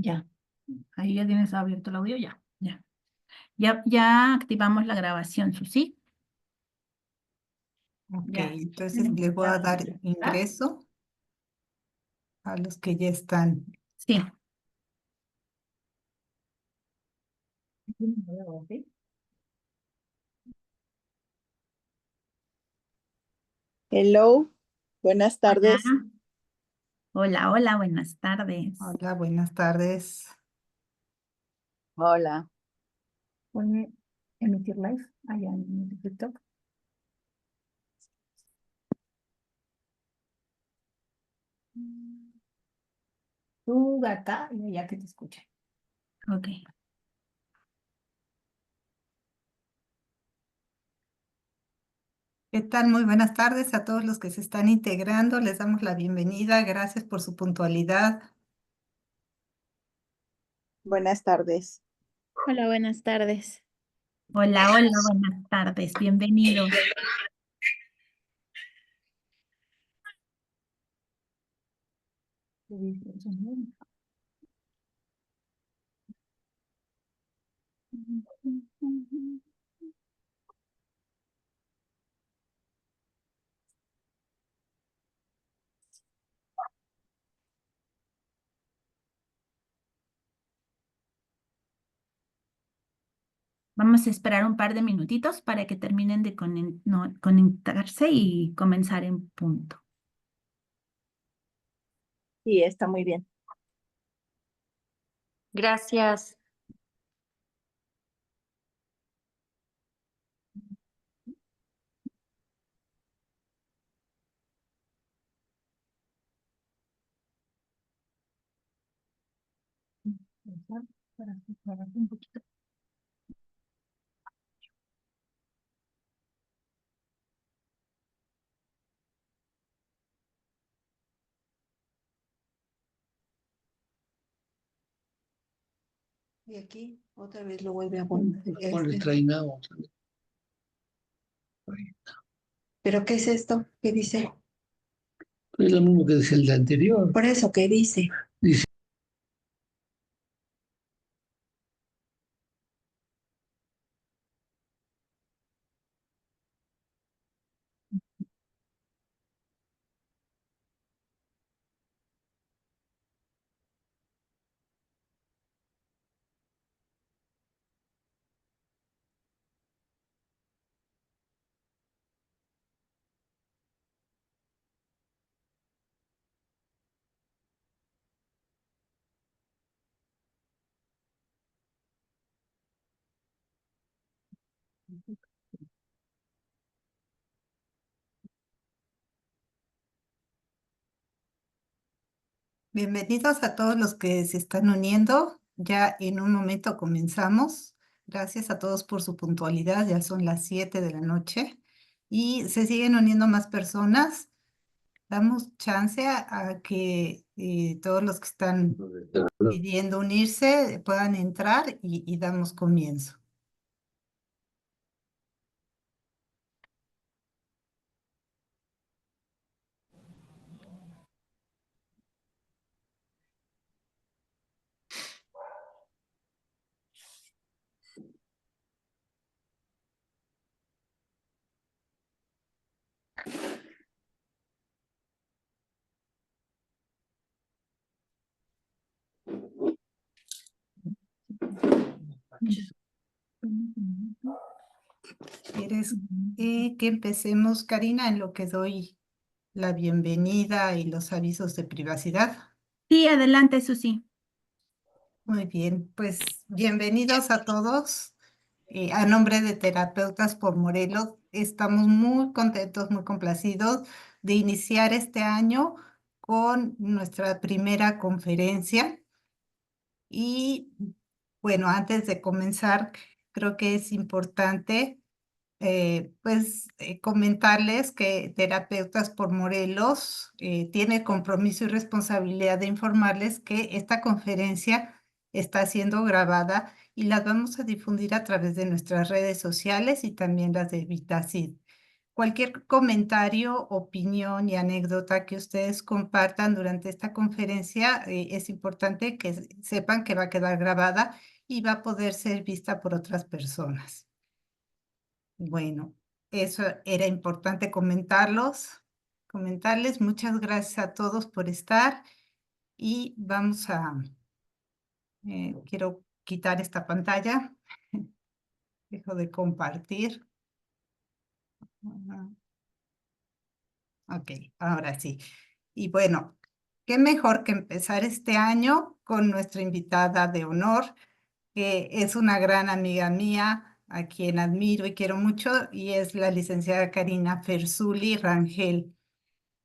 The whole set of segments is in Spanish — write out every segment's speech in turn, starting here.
Ya, ahí ya tienes abierto el audio, ya, ya. Ya activamos la grabación, Susi. Ok, Ya. entonces le voy a dar ingreso a los que ya están. Sí. Hello, buenas Hola, tardes. hola, hola, buenas tardes. Hola, buenas tardes. Hola. Pone emitir live allá en TikTok. Tú, gata, y ya que te escuche. Ok. ¿Qué tal? Muy buenas tardes a todos los que se están integrando. Les damos la bienvenida. Gracias por su puntualidad. Buenas tardes. Hola, buenas tardes. Hola, hola, buenas tardes. Bienvenidos. Vamos a esperar un par de minutitos para que terminen de conectarse y comenzar en punto. Sí, está muy bien. Gracias. Para separar un poquito. Y aquí otra vez lo vuelve a poner. Ponle try now. ¿Pero qué es esto? ¿Qué dice? Es lo mismo que decía el de anterior. Por eso, ¿qué dice? Dice, Bienvenidos a todos los que se están uniendo. Ya en un momento comenzamos. Gracias a todos por su puntualidad. Ya son las 7 de la noche y se siguen uniendo más personas. Damos chance a que todos los que están pidiendo unirse puedan entrar y damos comienzo. ¿Quieres que empecemos, Karina, en lo que doy la bienvenida y los avisos de privacidad? Sí, adelante, Susi. Muy bien, pues bienvenidos a todos. A nombre de Terapeutas por Morelos, estamos muy contentos, muy complacidos de iniciar este año con nuestra primera conferencia. Y bueno, antes de comenzar, creo que es importante comentarles que Terapeutas por Morelos tiene el compromiso y responsabilidad de informarles que esta conferencia está siendo grabada y las vamos a difundir a través de nuestras redes sociales y también las de Vitacid. cualquier comentario, opinión y anécdota que ustedes compartan durante esta conferencia, es importante que sepan que va a quedar grabada y va a poder ser vista por otras personas. Bueno, eso era importante comentarles. Muchas gracias a todos por estar y vamos a, quiero quitar esta pantalla. Dejo de compartir. Ok, ahora sí. Y bueno, qué mejor que empezar este año con nuestra invitada de honor, que es una gran amiga mía, a quien admiro y quiero mucho, y es la licenciada Karina Ferzuli Rangel.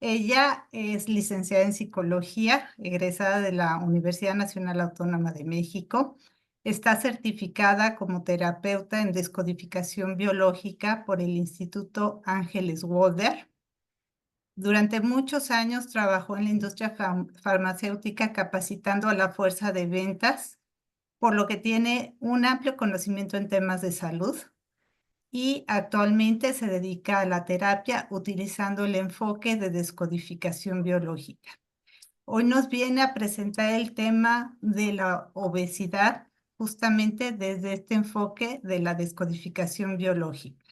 Ella es licenciada en psicología, egresada de la Universidad Nacional Autónoma de México. Está certificada como terapeuta en descodificación biológica por el Instituto Ángeles Walder. Durante muchos años trabajó en la industria farmacéutica capacitando a la fuerza de ventas, por lo que tiene un amplio conocimiento en temas de salud y actualmente se dedica a la terapia utilizando el enfoque de descodificación biológica. Hoy nos viene a presentar el tema de la obesidad justamente desde este enfoque de la descodificación biológica.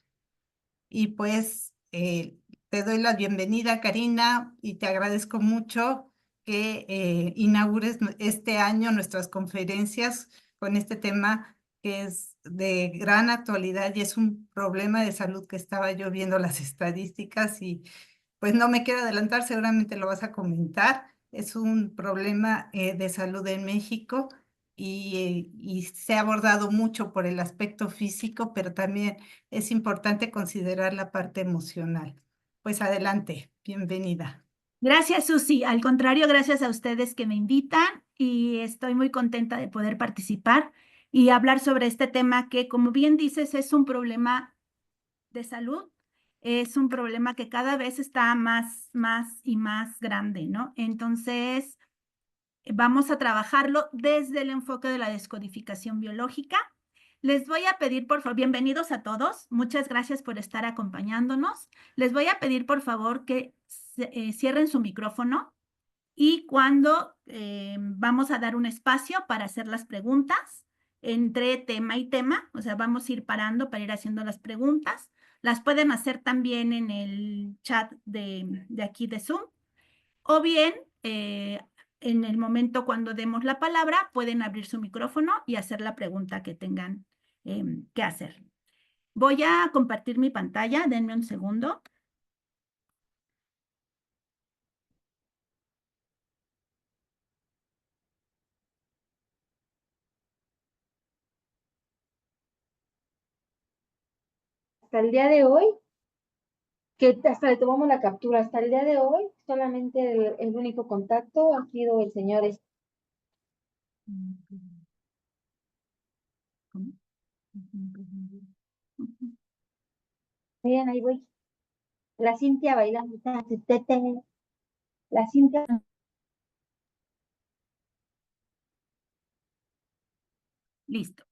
Y pues te doy la bienvenida, Karina, y te agradezco mucho que inaugures este año nuestras conferencias con este tema que es de gran actualidad y es un problema de salud que estaba yo viendo las estadísticas y pues no me quiero adelantar, seguramente lo vas a comentar. Es un problema de salud en México y se ha abordado mucho por el aspecto físico, pero también es importante considerar la parte emocional. Pues adelante, bienvenida. Gracias, Susi. Al contrario, gracias a ustedes que me invitan y estoy muy contenta de poder participar y hablar sobre este tema que, como bien dices, es un problema de salud. Es un problema que cada vez está más y más grande, ¿no? Entonces, vamos a trabajarlo desde el enfoque de la descodificación biológica. Les voy a pedir, por favor, bienvenidos a todos. Muchas gracias por estar acompañándonos. Les voy a pedir, por favor, que cierren su micrófono y cuando vamos a dar un espacio para hacer las preguntas entre tema y tema, o sea, vamos a ir parando para ir haciendo las preguntas. Las pueden hacer también en el chat de aquí de Zoom o bien en el momento cuando demos la palabra pueden abrir su micrófono y hacer la pregunta que tengan que hacer. Voy a compartir mi pantalla, denme un segundo. Hasta el día de hoy, que hasta le tomamos la captura, hasta el día de hoy, solamente el único contacto ha sido el señor. Miren, ahí voy. La Cintia bailando. La Cintia. Listo.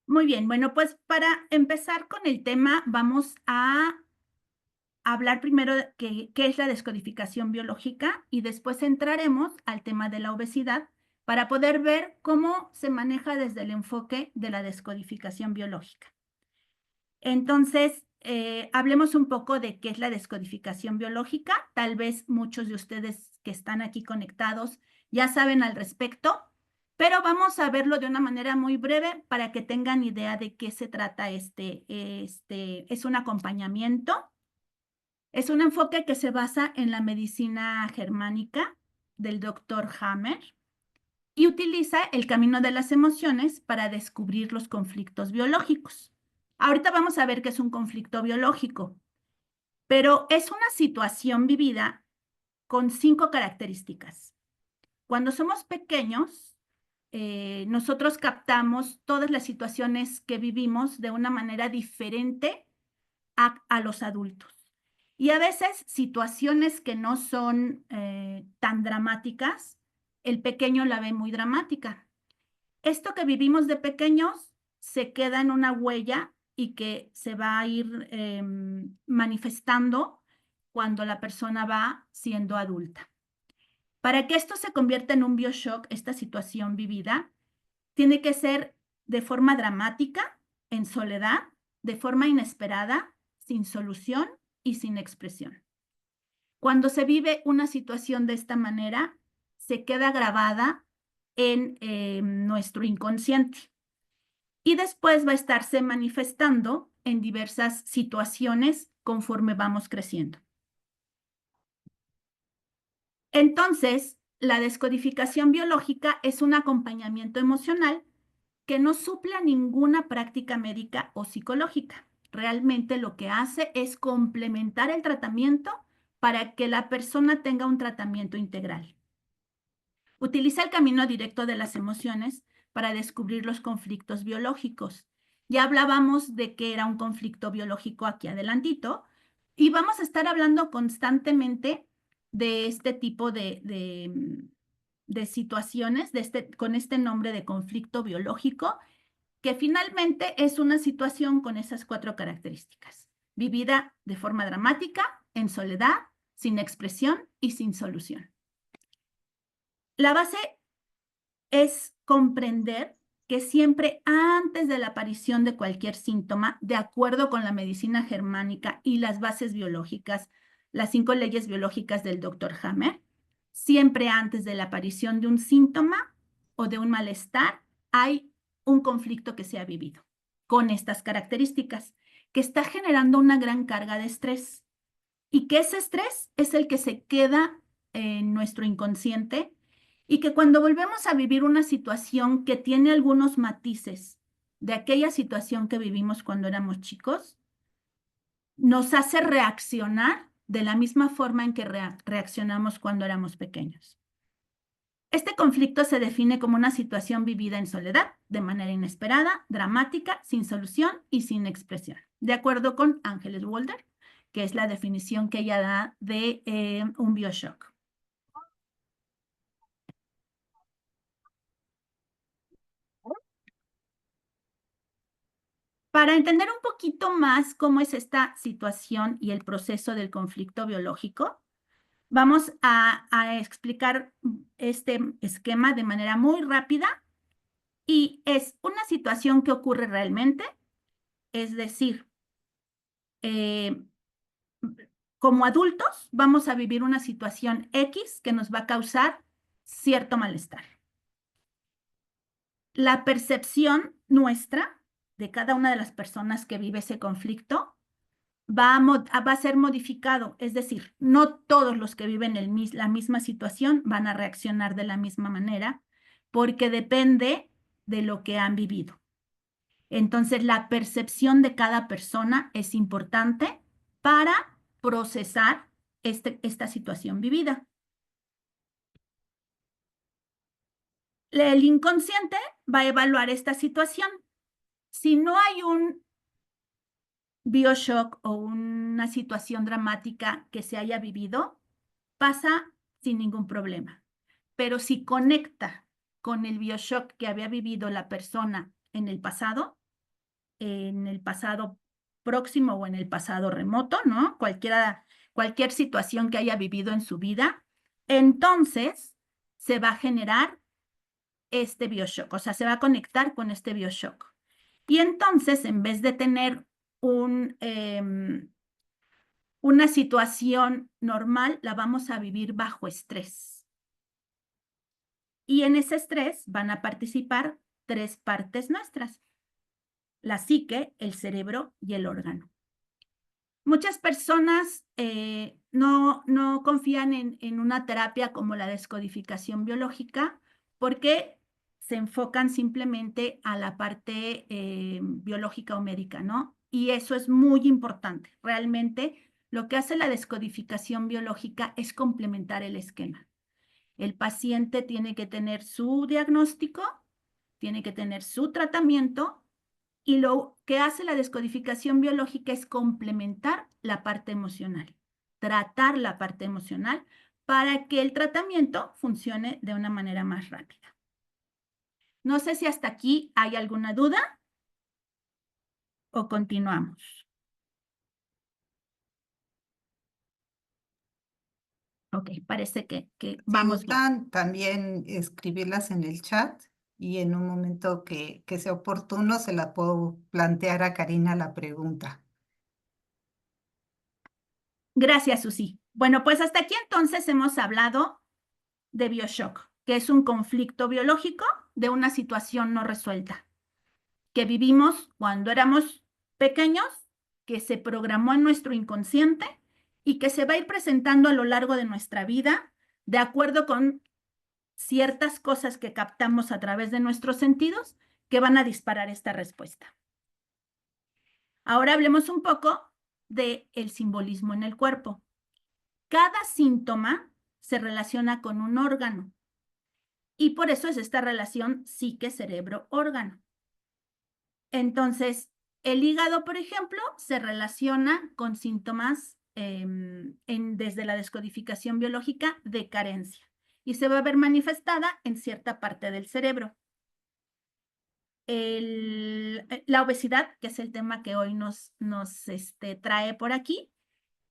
Muy bien, bueno, pues para empezar con el tema, vamos a hablar primero de qué es la descodificación biológica y después entraremos al tema de la obesidad para poder ver cómo se maneja desde el enfoque de la descodificación biológica. Entonces, hablemos un poco de qué es la descodificación biológica. Tal vez muchos de ustedes que están aquí conectados ya saben al respecto, pero vamos a verlo de una manera muy breve para que tengan idea de qué se trata es un acompañamiento. Es un enfoque que se basa en la medicina germánica del doctor Hammer y utiliza el camino de las emociones para descubrir los conflictos biológicos. Ahorita vamos a ver qué es un conflicto biológico, pero es una situación vivida con 5 características. Cuando somos pequeños, nosotros captamos todas las situaciones que vivimos de una manera diferente a los adultos. Y a veces situaciones que no son tan dramáticas, el pequeño la ve muy dramática. Esto que vivimos de pequeños se queda en una huella y que se va a ir manifestando cuando la persona va siendo adulta. Para que esto se convierta en un bioshock, esta situación vivida, tiene que ser de forma dramática, en soledad, de forma inesperada, sin solución y sin expresión. Cuando se vive una situación de esta manera, se queda grabada en nuestro inconsciente y después va a estarse manifestando en diversas situaciones conforme vamos creciendo. Entonces, la descodificación biológica es un acompañamiento emocional que no suple a ninguna práctica médica o psicológica. Realmente lo que hace es complementar el tratamiento para que la persona tenga un tratamiento integral. Utiliza el camino directo de las emociones para descubrir los conflictos biológicos. Ya hablábamos de que era un conflicto biológico aquí adelantito y vamos a estar hablando constantemente de este tipo de situaciones, con este nombre de conflicto biológico, que finalmente es una situación con esas 4 características: vivida de forma dramática, en soledad, sin expresión y sin solución. La base es comprender que siempre antes de la aparición de cualquier síntoma, de acuerdo con la medicina germánica y las bases biológicas, las 5 leyes biológicas del Dr. Hammer, siempre antes de la aparición de un síntoma o de un malestar, hay un conflicto que se ha vivido con estas características, que está generando una gran carga de estrés y que ese estrés es el que se queda en nuestro inconsciente y que cuando volvemos a vivir una situación que tiene algunos matices de aquella situación que vivimos cuando éramos chicos, nos hace reaccionar de la misma forma en que reaccionamos cuando éramos pequeños. Este conflicto se define como una situación vivida en soledad, de manera inesperada, dramática, sin solución y sin expresión, de acuerdo con Ángeles Walder, que es la definición que ella da de un bioshock. Para entender un poquito más cómo es esta situación y el proceso del conflicto biológico, vamos a explicar este esquema de manera muy rápida y es una situación que ocurre realmente, es decir, como adultos vamos a vivir una situación X que nos va a causar cierto malestar. La percepción nuestra de cada una de las personas que vive ese conflicto va a ser modificado, es decir, no todos los que viven la misma situación van a reaccionar de la misma manera, porque depende de lo que han vivido. Entonces, la percepción de cada persona es importante para procesar esta situación vivida. El inconsciente va a evaluar esta situación. Si no hay un bioshock o una situación dramática que se haya vivido, pasa sin ningún problema. Pero si conecta con el bioshock que había vivido la persona en el pasado próximo o en el pasado remoto, ¿no? Cualquier situación que haya vivido en su vida, entonces se va a generar este bioshock, o sea, se va a conectar con este bioshock. Y entonces, en vez de tener una situación normal, la vamos a vivir bajo estrés. Y en ese estrés van a participar 3 partes nuestras: la psique, el cerebro y el órgano. Muchas personas no confían en una terapia como la descodificación biológica porque se enfocan simplemente a la parte biológica o médica, ¿no? Y eso es muy importante. Realmente lo que hace la descodificación biológica es complementar el esquema. El paciente tiene que tener su diagnóstico, tiene que tener su tratamiento, y lo que hace la descodificación biológica es complementar la parte emocional, tratar la parte emocional para que el tratamiento funcione de una manera más rápida. No sé si hasta aquí hay alguna duda. o continuamos? Ok, parece que Si vamos bien. gustan, también escribirlas en el chat y en un momento que sea oportuno se la puedo plantear a Karina la pregunta. Gracias, Susi. Bueno, pues hasta aquí entonces hemos hablado de BioShock, que es un conflicto biológico de una situación no resuelta, que vivimos cuando éramos pequeños, que se programó en nuestro inconsciente y que se va a ir presentando a lo largo de nuestra vida de acuerdo con ciertas cosas que captamos a través de nuestros sentidos que van a disparar esta respuesta. Ahora hablemos un poco del simbolismo en el cuerpo. Cada síntoma se relaciona con un órgano y por eso es esta relación psique-cerebro-órgano. Entonces, el hígado, por ejemplo, se relaciona con síntomas desde la descodificación biológica de carencia y se va a ver manifestada en cierta parte del cerebro. La obesidad, que es el tema que hoy nos trae por aquí,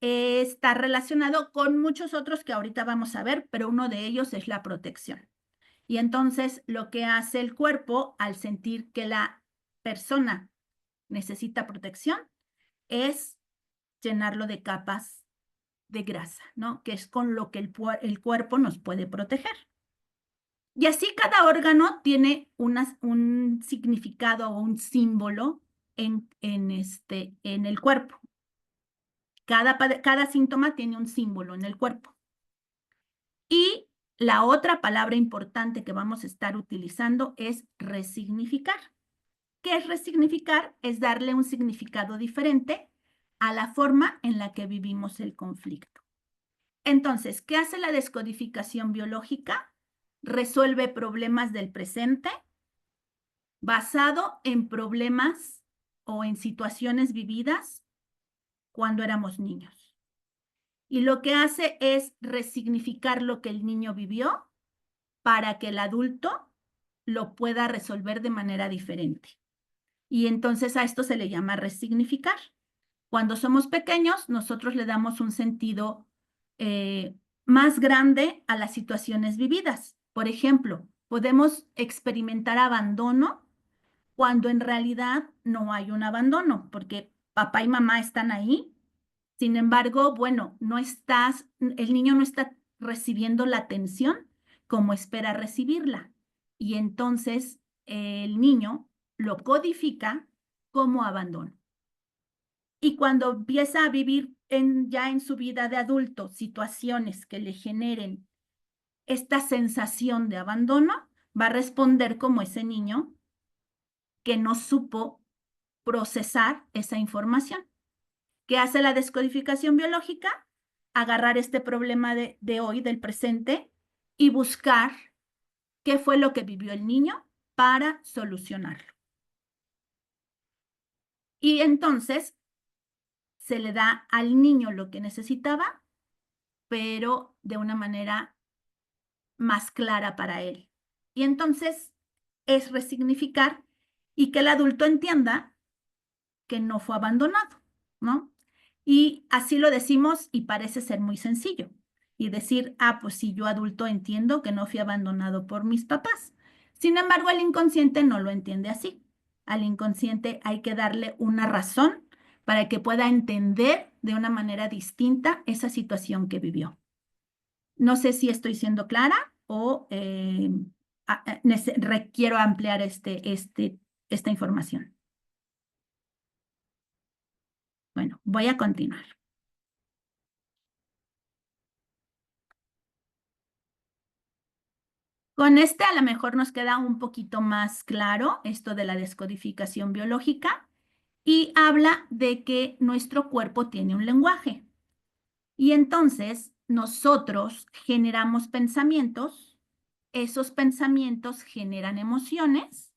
está relacionado con muchos otros que ahorita vamos a ver, pero uno de ellos es la protección. Y entonces lo que hace el cuerpo al sentir que la persona necesita protección es llenarlo de capas de grasa, ¿no? Que es con lo que el cuerpo nos puede proteger. Y así cada órgano tiene un significado o un símbolo en el cuerpo. Cada síntoma tiene un símbolo en el cuerpo. Y la otra palabra importante que vamos a estar utilizando es resignificar. ¿Qué es resignificar? Es darle un significado diferente a la forma en la que vivimos el conflicto. Entonces, ¿qué hace la descodificación biológica? Resuelve problemas del presente basado en problemas o en situaciones vividas cuando éramos niños. Y lo que hace es resignificar lo que el niño vivió para que el adulto lo pueda resolver de manera diferente. Y entonces a esto se le llama resignificar. Cuando somos pequeños, nosotros le damos un sentido más grande a las situaciones vividas. Por ejemplo, podemos experimentar abandono cuando en realidad no hay un abandono, porque papá y mamá están ahí. Sin embargo, bueno, el niño no está recibiendo la atención como espera recibirla. Y entonces el niño lo codifica como abandono. Y cuando empieza a vivir ya en su vida de adulto situaciones que le generen esta sensación de abandono, va a responder como ese niño que no supo procesar esa información. ¿Qué hace la descodificación biológica? Agarrar este problema de hoy, del presente, y buscar qué fue lo que vivió el niño para solucionarlo. Y entonces se le da al niño lo que necesitaba, pero de una manera más clara para él. Y entonces es resignificar y que el adulto entienda que no fue abandonado, ¿no? Y así lo decimos y parece ser muy sencillo. Y decir, pues sí, yo adulto entiendo que no fui abandonado por mis papás. Sin embargo, el inconsciente no lo entiende así. Al inconsciente hay que darle una razón para que pueda entender de una manera distinta esa situación que vivió. No sé si estoy siendo clara o requiero ampliar esta información. Bueno, voy a continuar. Con a lo mejor nos queda un poquito más claro esto de la descodificación biológica y habla de que nuestro cuerpo tiene un lenguaje. Y entonces nosotros generamos pensamientos, esos pensamientos generan emociones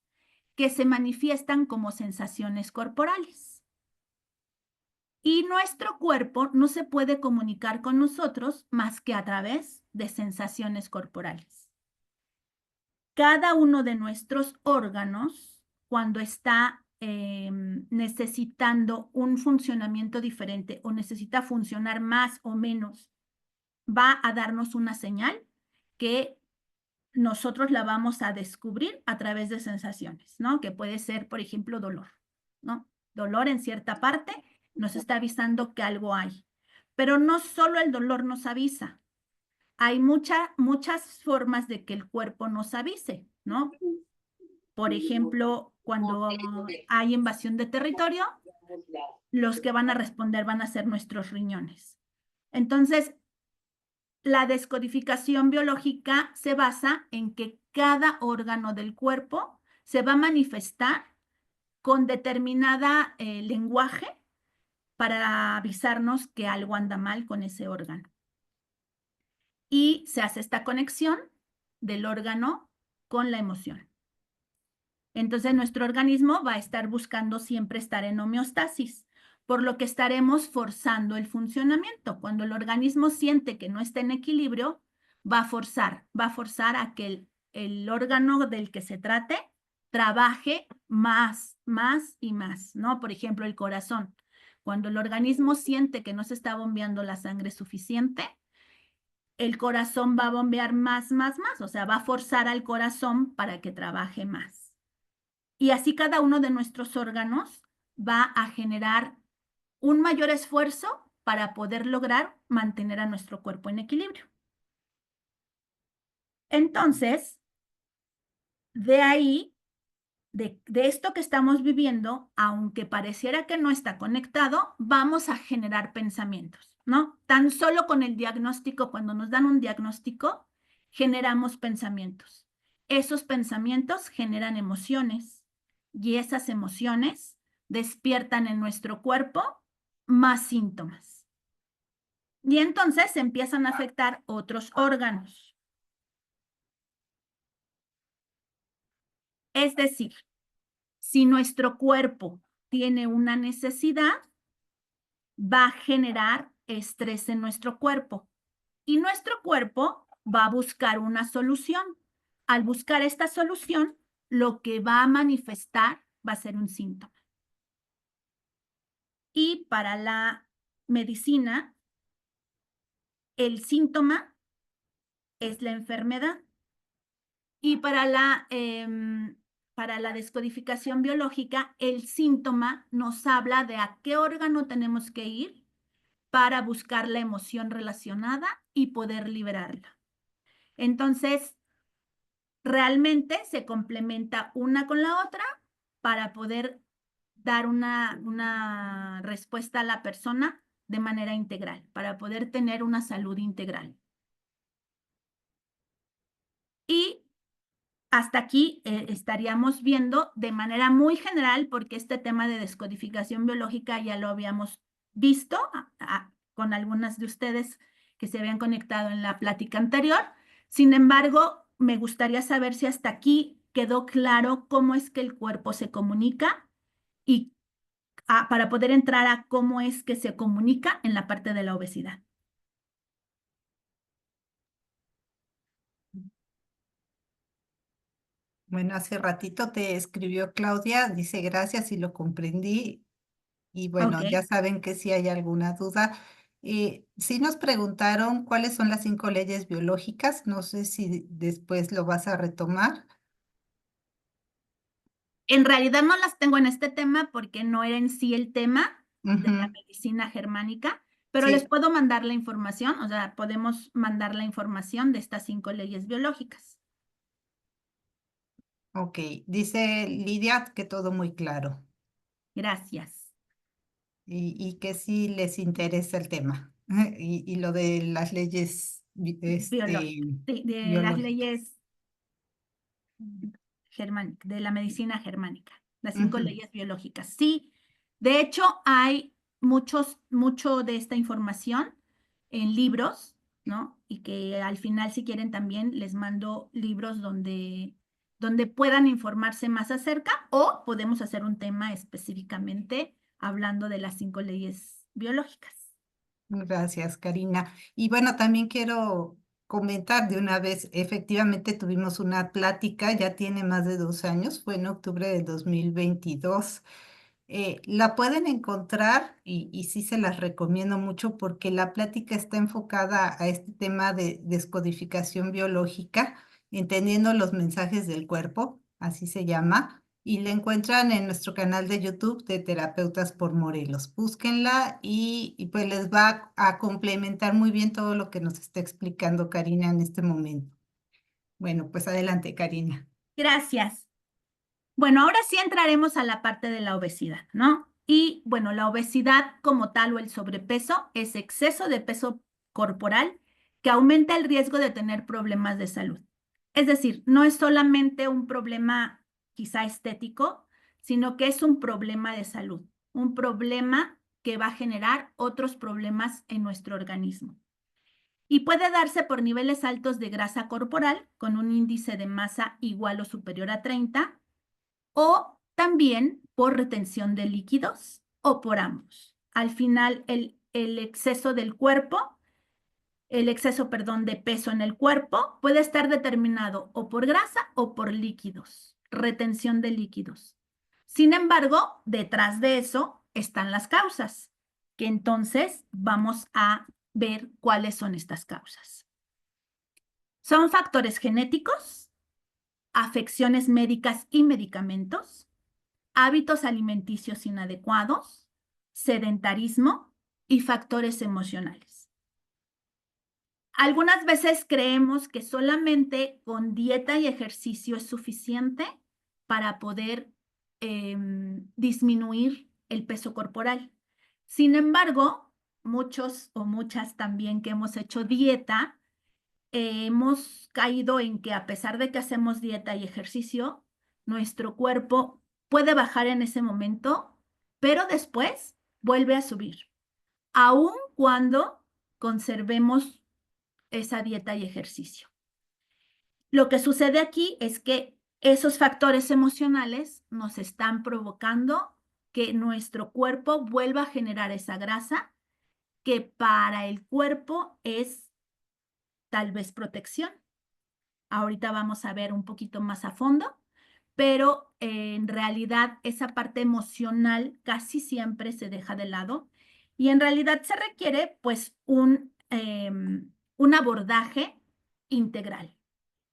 que se manifiestan como sensaciones corporales. Y nuestro cuerpo no se puede comunicar con nosotros más que a través de sensaciones corporales. Cada uno de nuestros órganos, cuando está necesitando un funcionamiento diferente o necesita funcionar más o menos, va a darnos una señal que nosotros la vamos a descubrir a través de sensaciones, ¿no? Que puede ser, por ejemplo, dolor, ¿no? Dolor en cierta parte nos está avisando que algo hay. Pero no solo el dolor nos avisa. Hay muchas formas de que el cuerpo nos avise, ¿no? Por ejemplo, cuando hay invasión de territorio, los que van a responder van a ser nuestros riñones. Entonces, la descodificación biológica se basa en que cada órgano del cuerpo se va a manifestar con determinada lenguaje para avisarnos que algo anda mal con ese órgano. Y se hace esta conexión del órgano con la emoción. Entonces, nuestro organismo va a estar buscando siempre estar en homeostasis, por lo que estaremos forzando el funcionamiento. Cuando el organismo siente que no está en equilibrio, va a forzar a que el órgano del que se trate trabaje más y más, ¿no? Por ejemplo, el corazón. Cuando el organismo siente que no se está bombeando la sangre suficiente, el corazón va a bombear más, o sea, va a forzar al corazón para que trabaje más. Y así cada uno de nuestros órganos va a generar un mayor esfuerzo para poder lograr mantener a nuestro cuerpo en equilibrio. Entonces, de ahí, de esto que estamos viviendo, aunque pareciera que no está conectado, vamos a generar pensamientos, ¿no? Tan solo con el diagnóstico, cuando nos dan un diagnóstico, generamos pensamientos. Esos pensamientos generan emociones y esas emociones despiertan en nuestro cuerpo más síntomas. Y entonces empiezan a afectar otros órganos. Es decir, si nuestro cuerpo tiene una necesidad, va a generar estrés en nuestro cuerpo. Y nuestro cuerpo va a buscar una solución. Al buscar esta solución, lo que va a manifestar va a ser un síntoma. Y para la medicina, el síntoma es la enfermedad. Y para la descodificación biológica, el síntoma nos habla de a qué órgano tenemos que ir para buscar la emoción relacionada y poder liberarla. Entonces, realmente se complementa una con la otra para poder dar una respuesta a la persona de manera integral, para poder tener una salud integral. Y hasta aquí estaríamos viendo de manera muy general, porque este tema de descodificación biológica ya lo habíamos visto con algunas de ustedes que se habían conectado en la plática anterior. Sin embargo, me gustaría saber si hasta aquí quedó claro cómo es que el cuerpo se comunica y para poder entrar a cómo es que se comunica en la parte de la obesidad. Bueno, hace ratito te escribió Claudia, dice gracias y lo comprendí. Y bueno, Ok. ya saben que si hay alguna duda. Sí nos preguntaron cuáles son las 5 leyes biológicas. No sé si después lo vas a retomar. En realidad no las tengo en este tema porque no era en sí el tema de la Ujú, medicina germánica, pero les sí, puedo mandar la información, o sea, podemos mandar la información de estas 5 leyes biológicas. ok. Dice Lidia que todo muy claro Gracias. y que sí les interesa el tema. Y lo de las leyes Biológicas. Sí, de las biológicas. leyes germánicas, de la medicina germánica, las 5 Ujú. leyes biológicas. Sí, de hecho hay mucho de esta información en libros, ¿no? Y que al final, si quieren, también les mando libros donde puedan informarse más acerca o podemos hacer un tema específicamente hablando de las 5 leyes biológicas. Gracias, Karina. Y bueno, también quiero comentar de una vez, efectivamente tuvimos una plática, ya tiene más de 2 años, fue en octubre de 2022. La pueden encontrar y sí se las recomiendo mucho porque la plática está enfocada a este tema de descodificación biológica, entendiendo los mensajes del cuerpo, así se llama, y la encuentran en nuestro canal de YouTube de Terapeutas por Morelos. Búsquenla y pues les va a complementar muy bien todo lo que nos está explicando Karina en este momento. Bueno, pues adelante, Karina. Gracias. Bueno, ahora sí entraremos a la parte de la obesidad, ¿no? Y bueno, la obesidad como tal o el sobrepeso es exceso de peso corporal que aumenta el riesgo de tener problemas de salud. Es decir, no es solamente un problema quizá estético, sino que es un problema de salud, un problema que va a generar otros problemas en nuestro organismo. Y puede darse por niveles altos de grasa corporal con un índice de masa igual o superior a 30, o también por retención de líquidos o por ambos. Al final, el exceso del cuerpo, el exceso, perdón, de peso en el cuerpo puede estar determinado o por grasa o por líquidos, retención de líquidos. Sin embargo, detrás de eso están las causas, que entonces vamos a ver cuáles son estas causas. Son factores genéticos, afecciones médicas y medicamentos, hábitos alimenticios inadecuados, sedentarismo y factores emocionales. Algunas veces creemos que solamente con dieta y ejercicio es suficiente para poder disminuir el peso corporal. Sin embargo, muchos o muchas también que hemos hecho dieta, hemos caído en que a pesar de que hacemos dieta y ejercicio, nuestro cuerpo puede bajar en ese momento, pero después vuelve a subir, aun cuando conservemos esa dieta y ejercicio. Lo que sucede aquí es que esos factores emocionales nos están provocando que nuestro cuerpo vuelva a generar esa grasa que para el cuerpo es tal vez protección. Ahorita vamos a ver un poquito más a fondo, pero en realidad esa parte emocional casi siempre se deja de lado y en realidad se requiere pues un abordaje integral,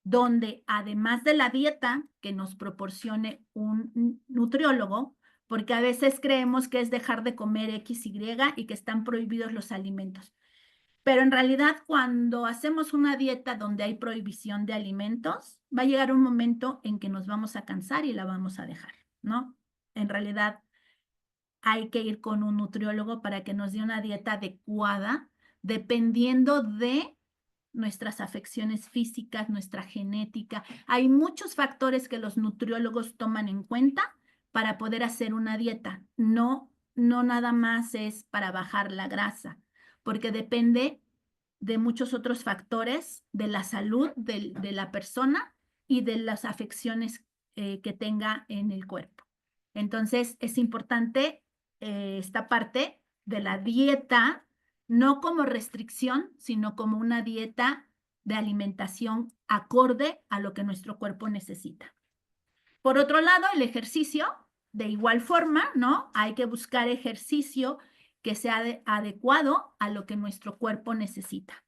donde además de la dieta que nos proporcione un nutriólogo, porque a veces creemos que es dejar de comer X, Y y que están prohibidos los alimentos. Pero en realidad, cuando hacemos una dieta donde hay prohibición de alimentos, va a llegar un momento en que nos vamos a cansar y la vamos a dejar, ¿no? En realidad, hay que ir con un nutriólogo para que nos dé una dieta adecuada, dependiendo de nuestras afecciones físicas, nuestra genética. Hay muchos factores que los nutriólogos toman en cuenta para poder hacer una dieta. No nada más es para bajar la grasa, porque depende de muchos otros factores de la salud de la persona y de las afecciones que tenga en el cuerpo. Entonces, es importante esta parte de la dieta, no como restricción, sino como una dieta de alimentación acorde a lo que nuestro cuerpo necesita. Por otro lado, el ejercicio, de igual forma, ¿no? Hay que buscar ejercicio que sea adecuado a lo que nuestro cuerpo necesita.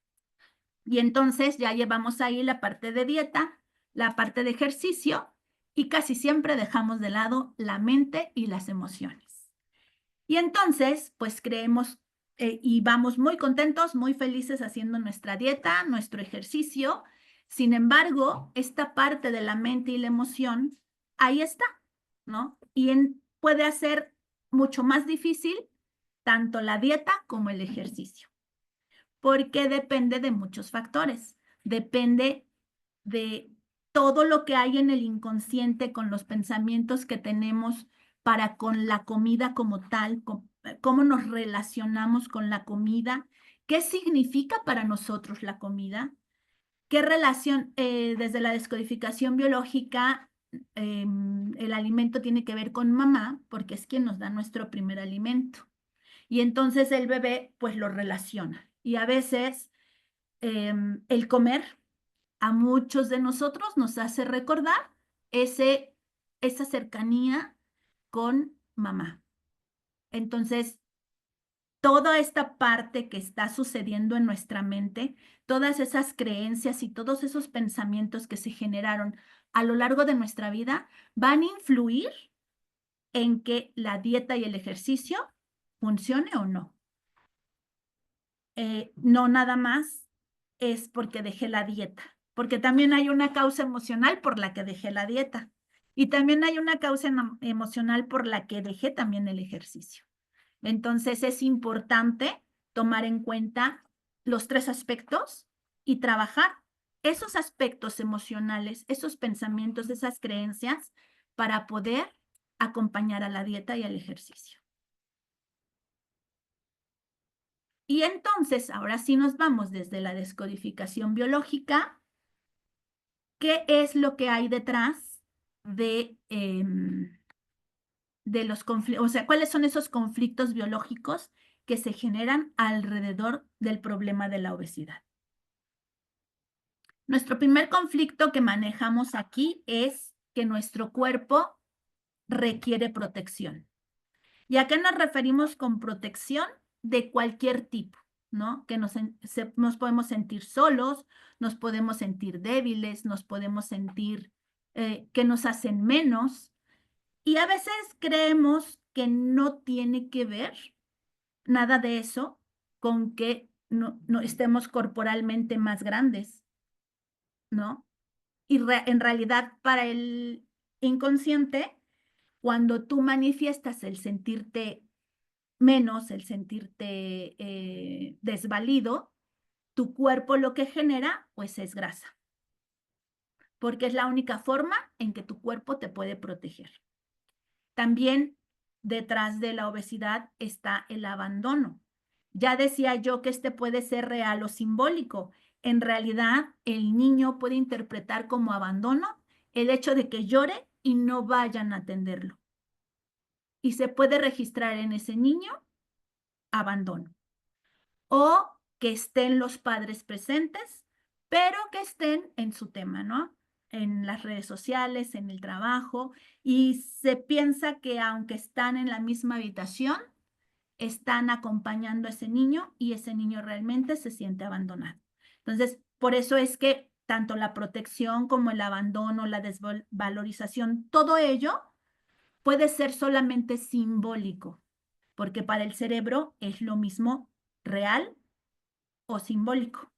Y entonces ya llevamos ahí la parte de dieta, la parte de ejercicio y casi siempre dejamos de lado la mente y las emociones. Y entonces, pues creemos y vamos muy contentos, muy felices haciendo nuestra dieta, nuestro ejercicio. Sin embargo, esta parte de la mente y la emoción, ahí está, ¿no? Y puede hacer mucho más difícil tanto la dieta como el ejercicio, porque depende de muchos factores. Depende de todo lo que hay en el inconsciente con los pensamientos que tenemos para con la comida como tal, cómo nos relacionamos con la comida, qué significa para nosotros la comida, qué relación, desde la descodificación biológica, el alimento tiene que ver con mamá, porque es quien nos da nuestro primer alimento. Y entonces el bebé pues lo relaciona. Y a veces el comer a muchos de nosotros nos hace recordar esa cercanía con mamá. Entonces, toda esta parte que está sucediendo en nuestra mente, todas esas creencias y todos esos pensamientos que se generaron a lo largo de nuestra vida van a influir en que la dieta y el ejercicio funcione o no. No nada más es porque dejé la dieta, porque también hay una causa emocional por la que dejé la dieta y también hay una causa emocional por la que dejé también el ejercicio. Entonces es importante tomar en cuenta los tres aspectos y trabajar esos aspectos emocionales, esos pensamientos, esas creencias para poder acompañar a la dieta y al ejercicio. Y entonces, ahora sí nos vamos desde la descodificación biológica. ¿Qué es lo que hay detrás de los conflictos? O sea, ¿cuáles son esos conflictos biológicos que se generan alrededor del problema de la obesidad? Nuestro primer conflicto que manejamos aquí es que nuestro cuerpo requiere protección. ¿Y a qué nos referimos con protección? De cualquier tipo, ¿no? Que nos podemos sentir solos, nos podemos sentir débiles, nos podemos sentir que nos hacen menos. Y a veces creemos que no tiene que ver nada de eso con que no estemos corporalmente más grandes, ¿no? Y en realidad para el inconsciente, cuando tú manifiestas el sentirte menos, el sentirte desvalido, tu cuerpo lo que genera, pues es grasa. Porque es la única forma en que tu cuerpo te puede proteger. También detrás de la obesidad está el abandono. Ya decía yo que este puede ser real o simbólico. En realidad, el niño puede interpretar como abandono el hecho de que llore y no vayan a atenderlo. Y se puede registrar en ese niño abandono. O que estén los padres presentes, pero que estén en su tema, ¿no? En las redes sociales, en el trabajo, y se piensa que aunque están en la misma habitación, están acompañando a ese niño y ese niño realmente se siente abandonado. Entonces, por eso es que tanto la protección como el abandono, la desvalorización, todo ello puede ser solamente simbólico, porque para el cerebro es lo mismo real o simbólico.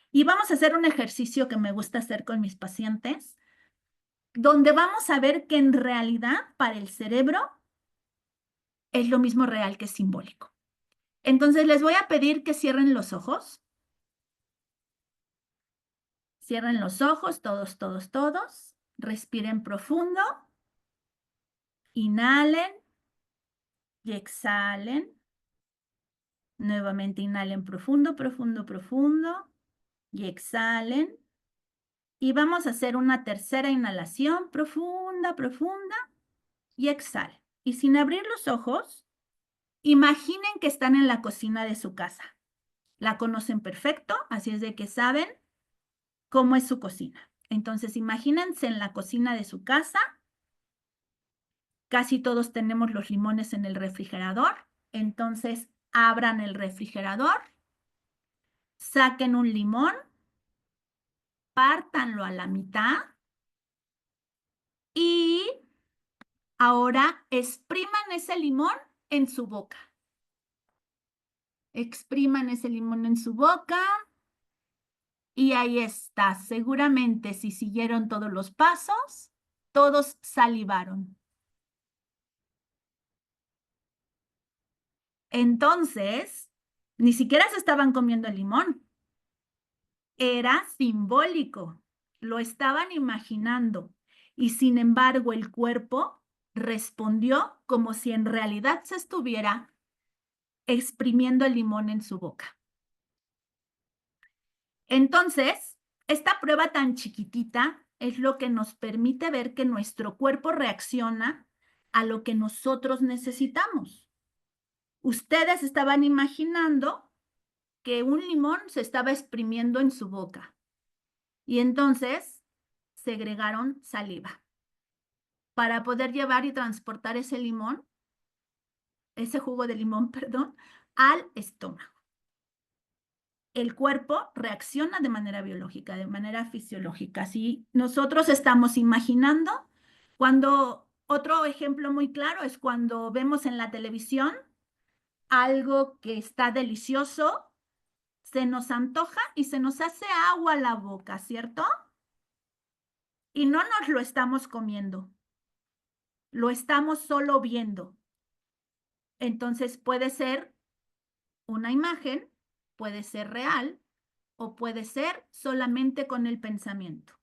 Y vamos a hacer un ejercicio que me gusta hacer con mis pacientes, donde vamos a ver que en realidad para el cerebro es lo mismo real que simbólico. Entonces les voy a pedir que cierren los ojos. Cierren los ojos, todos, todos, todos. Respiren profundo. Inhalen y exhalen. Nuevamente inhalen profundo, profundo, profundo. Y exhalen. Y vamos a hacer una tercera inhalación profunda, profunda. Y exhalen. Y sin abrir los ojos, imaginen que están en la cocina de su casa. La conocen perfecto, así es de que saben cómo es su cocina. Entonces, imagínense en la cocina de su casa. Casi todos tenemos los limones en el refrigerador. Entonces, abran el refrigerador, saquen un limón, pártanlo a la mitad y ahora expriman ese limón en su boca. Expriman ese limón en su boca y ahí está. Seguramente si siguieron todos los pasos, todos salivaron. Entonces, ni siquiera se estaban comiendo el limón. Era simbólico. Lo estaban imaginando. Y sin embargo, el cuerpo respondió como si en realidad se estuviera exprimiendo el limón en su boca. Entonces, esta prueba tan chiquitita es lo que nos permite ver que nuestro cuerpo reacciona a lo que nosotros necesitamos. Ustedes estaban imaginando que un limón se estaba exprimiendo en su boca. Y entonces segregaron saliva para poder llevar y transportar ese limón, ese jugo de limón, perdón, al estómago. El cuerpo reacciona de manera biológica, de manera fisiológica. Si nosotros estamos imaginando, otro ejemplo muy claro es cuando vemos en la televisión algo que está delicioso, se nos antoja y se nos hace agua a la boca, ¿cierto? Y no nos lo estamos comiendo, lo estamos solo viendo. Entonces puede ser una imagen, puede ser real o puede ser solamente con el pensamiento.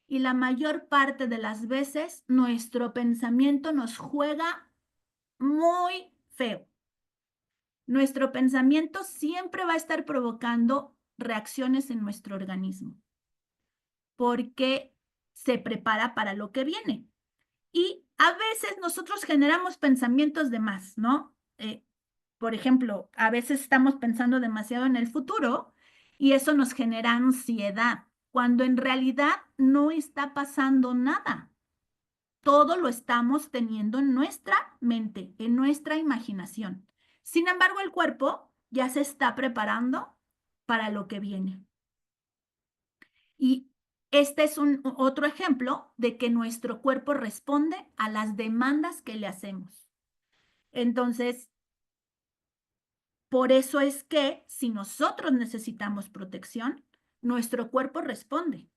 Y la mayor parte de las veces nuestro pensamiento nos juega muy feo. Nuestro pensamiento siempre va a estar provocando reacciones en nuestro organismo porque se prepara para lo que viene. Y a veces nosotros generamos pensamientos de más, ¿no? Por ejemplo, a veces estamos pensando demasiado en el futuro y eso nos genera ansiedad, cuando en realidad no está pasando nada. Todo lo estamos teniendo en nuestra mente, en nuestra imaginación. Sin embargo, el cuerpo ya se está preparando para lo que viene. Y este es otro ejemplo de que nuestro cuerpo responde a las demandas que le hacemos. Entonces, por eso es que si nosotros necesitamos protección, nuestro cuerpo responde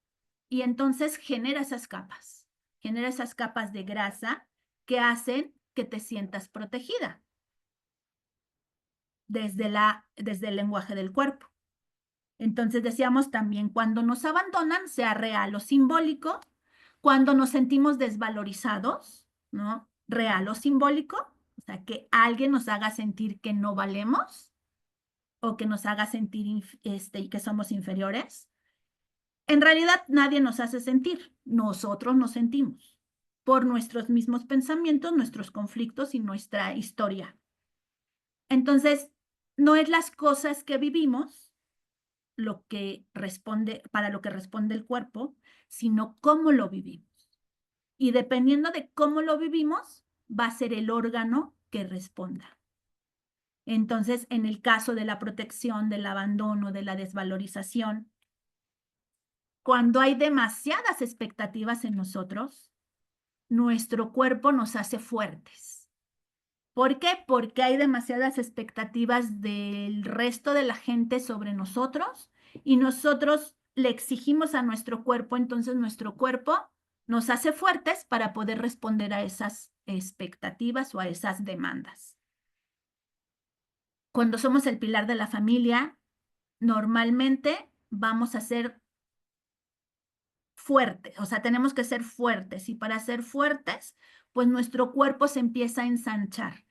y entonces genera esas capas de grasa que hacen que te sientas protegida desde el lenguaje del cuerpo. Entonces decíamos también, cuando nos abandonan, sea real o simbólico, cuando nos sentimos desvalorizados, ¿no? Real o simbólico, o sea, que alguien nos haga sentir que no valemos o que nos haga sentir que somos inferiores. En realidad nadie nos hace sentir, nosotros nos sentimos por nuestros mismos pensamientos, nuestros conflictos y nuestra historia. Entonces, no es las cosas que vivimos para lo que responde el cuerpo, sino cómo lo vivimos. Y dependiendo de cómo lo vivimos, va a ser el órgano que responda. Entonces, en el caso de la protección, del abandono, de la desvalorización, cuando hay demasiadas expectativas en nosotros, nuestro cuerpo nos hace fuertes. ¿Por qué? Porque hay demasiadas expectativas del resto de la gente sobre nosotros y nosotros le exigimos a nuestro cuerpo, entonces nuestro cuerpo nos hace fuertes para poder responder a esas expectativas o a esas demandas. Cuando somos el pilar de la familia, normalmente vamos a ser fuertes, o sea, tenemos que ser fuertes y para ser fuertes, pues nuestro cuerpo se empieza a ensanchar.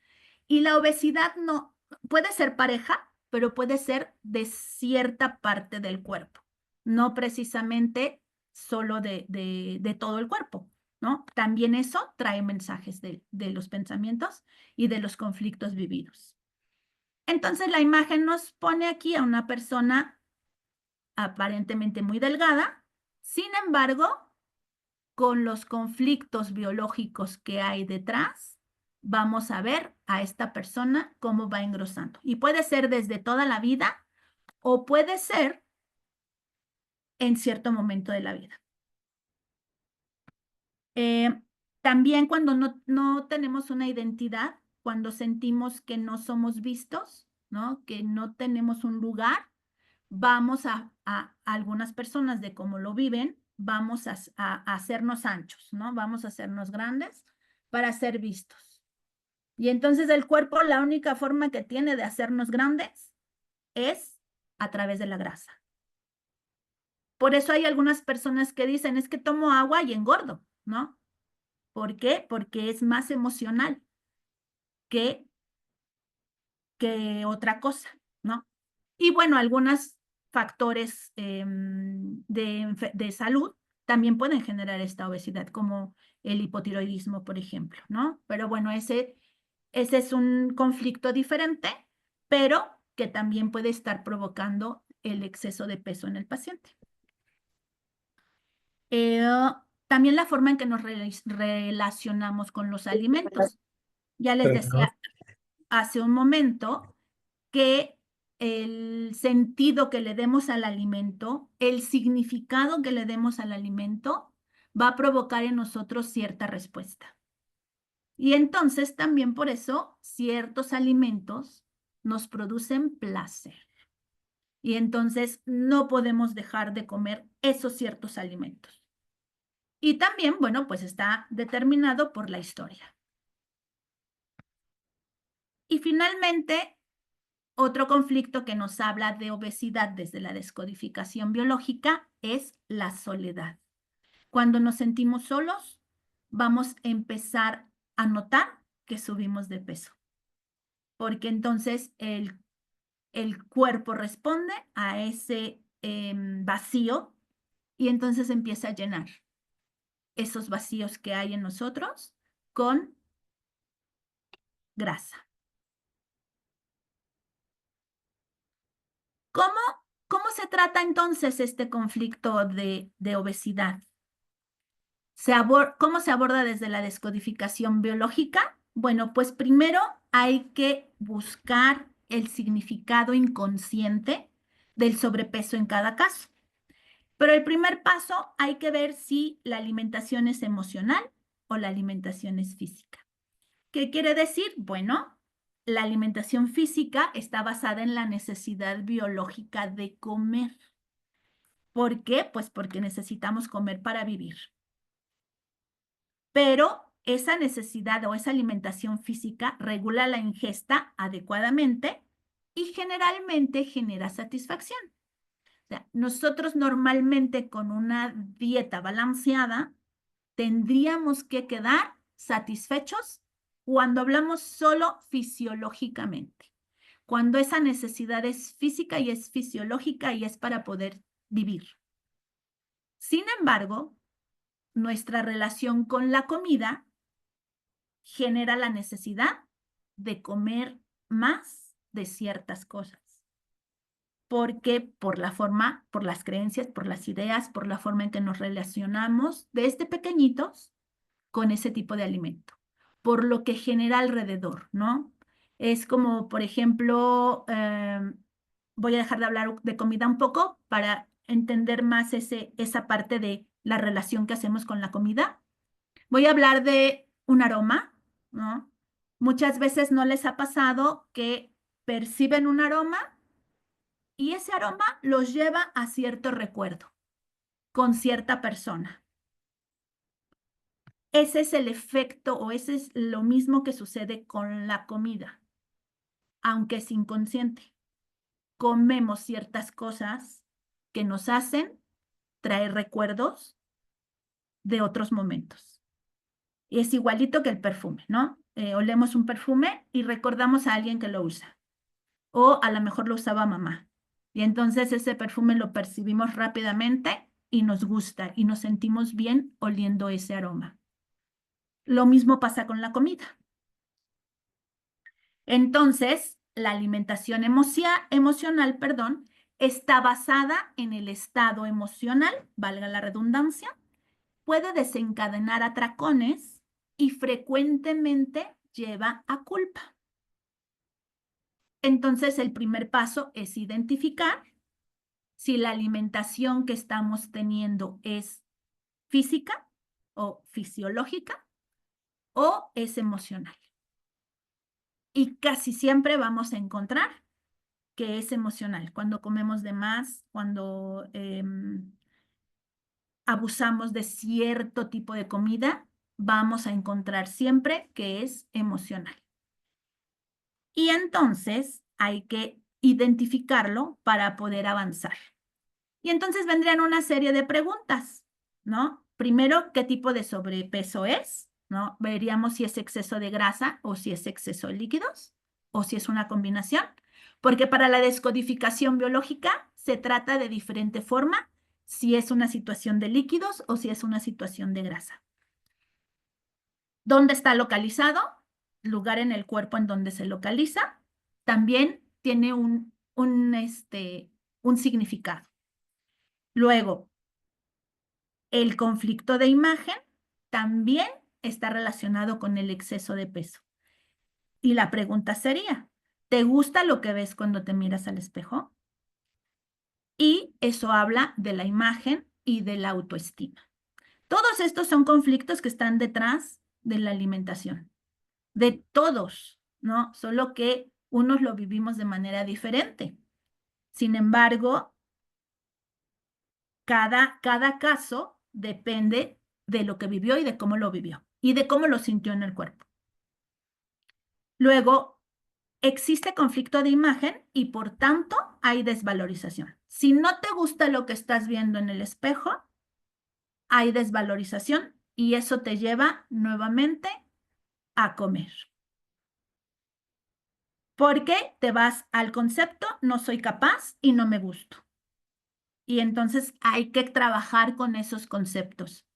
Y la obesidad no puede ser pareja, pero puede ser de cierta parte del cuerpo, no precisamente solo de todo el cuerpo, ¿no? También eso trae mensajes de los pensamientos y de los conflictos vividos. Entonces la imagen nos pone aquí a una persona aparentemente muy delgada, sin embargo, con los conflictos biológicos que hay detrás, vamos a ver a esta persona cómo va engrosando. Y puede ser desde toda la vida o puede ser en cierto momento de la vida. También cuando no tenemos una identidad, cuando sentimos que no somos vistos, ¿no? Que no tenemos un lugar, vamos a algunas personas de cómo lo viven, vamos a hacernos anchos, ¿no? Vamos a hacernos grandes para ser vistos. Y entonces el cuerpo, la única forma que tiene de hacernos grandes es a través de la grasa. Por eso hay algunas personas que dicen, es que tomo agua y engordo, ¿no? ¿Por qué? Porque es más emocional que otra cosa, ¿no? Y bueno, algunos factores de salud también pueden generar esta obesidad, como el hipotiroidismo, por ejemplo, ¿no? Pero bueno, ese es un conflicto diferente, pero que también puede estar provocando el exceso de peso en el paciente. También la forma en que nos relacionamos con los alimentos. Ya les decía hace un momento que el sentido que le demos al alimento, el significado que le demos al alimento, va a provocar en nosotros cierta respuesta. Y entonces también por eso ciertos alimentos nos producen placer. Y entonces no podemos dejar de comer esos ciertos alimentos. Y también, bueno, pues está determinado por la historia. Y finalmente, otro conflicto que nos habla de obesidad desde la descodificación biológica es la soledad. Cuando nos sentimos solos, vamos a empezar a notar que subimos de peso. Porque entonces el cuerpo responde a ese vacío y entonces empieza a llenar esos vacíos que hay en nosotros con grasa. ¿Cómo se trata entonces este conflicto de obesidad? ¿Cómo se aborda desde la descodificación biológica? Bueno, pues primero hay que buscar el significado inconsciente del sobrepeso en cada caso. Pero el primer paso hay que ver si la alimentación es emocional o la alimentación es física. ¿Qué quiere decir? Bueno, la alimentación física está basada en la necesidad biológica de comer. ¿Por qué? Pues porque necesitamos comer para vivir. Pero esa necesidad o esa alimentación física regula la ingesta adecuadamente y generalmente genera satisfacción. O sea, nosotros normalmente con una dieta balanceada tendríamos que quedar satisfechos cuando hablamos solo fisiológicamente, cuando esa necesidad es física y es fisiológica y es para poder vivir. Sin embargo, nuestra relación con la comida genera la necesidad de comer más de ciertas cosas. Porque por la forma, por las creencias, por las ideas, por la forma en que nos relacionamos desde pequeñitos con ese tipo de alimento, por lo que genera alrededor, ¿no? Es como, por ejemplo, voy a dejar de hablar de comida un poco para entender más esa parte de la relación que hacemos con la comida. Voy a hablar de un aroma, ¿no? Muchas veces no les ha pasado que perciben un aroma y ese aroma los lleva a cierto recuerdo con cierta persona. Ese es el efecto o ese es lo mismo que sucede con la comida, aunque es inconsciente. Comemos ciertas cosas que nos hacen traer recuerdos de otros momentos. Y es igualito que el perfume, ¿no? Olemos un perfume y recordamos a alguien que lo usa. O a lo mejor lo usaba mamá. Y entonces ese perfume lo percibimos rápidamente y nos gusta y nos sentimos bien oliendo ese aroma. Lo mismo pasa con la comida. Entonces, la alimentación emocional, está basada en el estado emocional, valga la redundancia, puede desencadenar atracones y frecuentemente lleva a culpa. Entonces, el primer paso es identificar si la alimentación que estamos teniendo es física o fisiológica o es emocional. Y casi siempre vamos a encontrar que es emocional. Cuando comemos de más, cuando abusamos de cierto tipo de comida, vamos a encontrar siempre que es emocional. Y entonces hay que identificarlo para poder avanzar. Y entonces vendrían una serie de preguntas, ¿no? Primero, ¿qué tipo de sobrepeso es? ¿No? Veríamos si es exceso de grasa o si es exceso de líquidos o si es una combinación. Porque para la descodificación biológica se trata de diferente forma si es una situación de líquidos o si es una situación de grasa. ¿Dónde está localizado? Lugar en el cuerpo en donde se localiza. También tiene un significado. Luego, el conflicto de imagen también está relacionado con el exceso de peso. Y la pregunta sería, ¿te gusta lo que ves cuando te miras al espejo? Y eso habla de la imagen y de la autoestima. Todos estos son conflictos que están detrás de la alimentación. De todos, ¿no? Solo que unos lo vivimos de manera diferente. Sin embargo, cada caso depende de lo que vivió y de cómo lo vivió y de cómo lo sintió en el cuerpo. Luego, existe conflicto de imagen y por tanto hay desvalorización. Si no te gusta lo que estás viendo en el espejo, hay desvalorización y eso te lleva nuevamente a comer. Porque te vas al concepto, no soy capaz y no me gusto. Y entonces hay que trabajar con esos conceptos.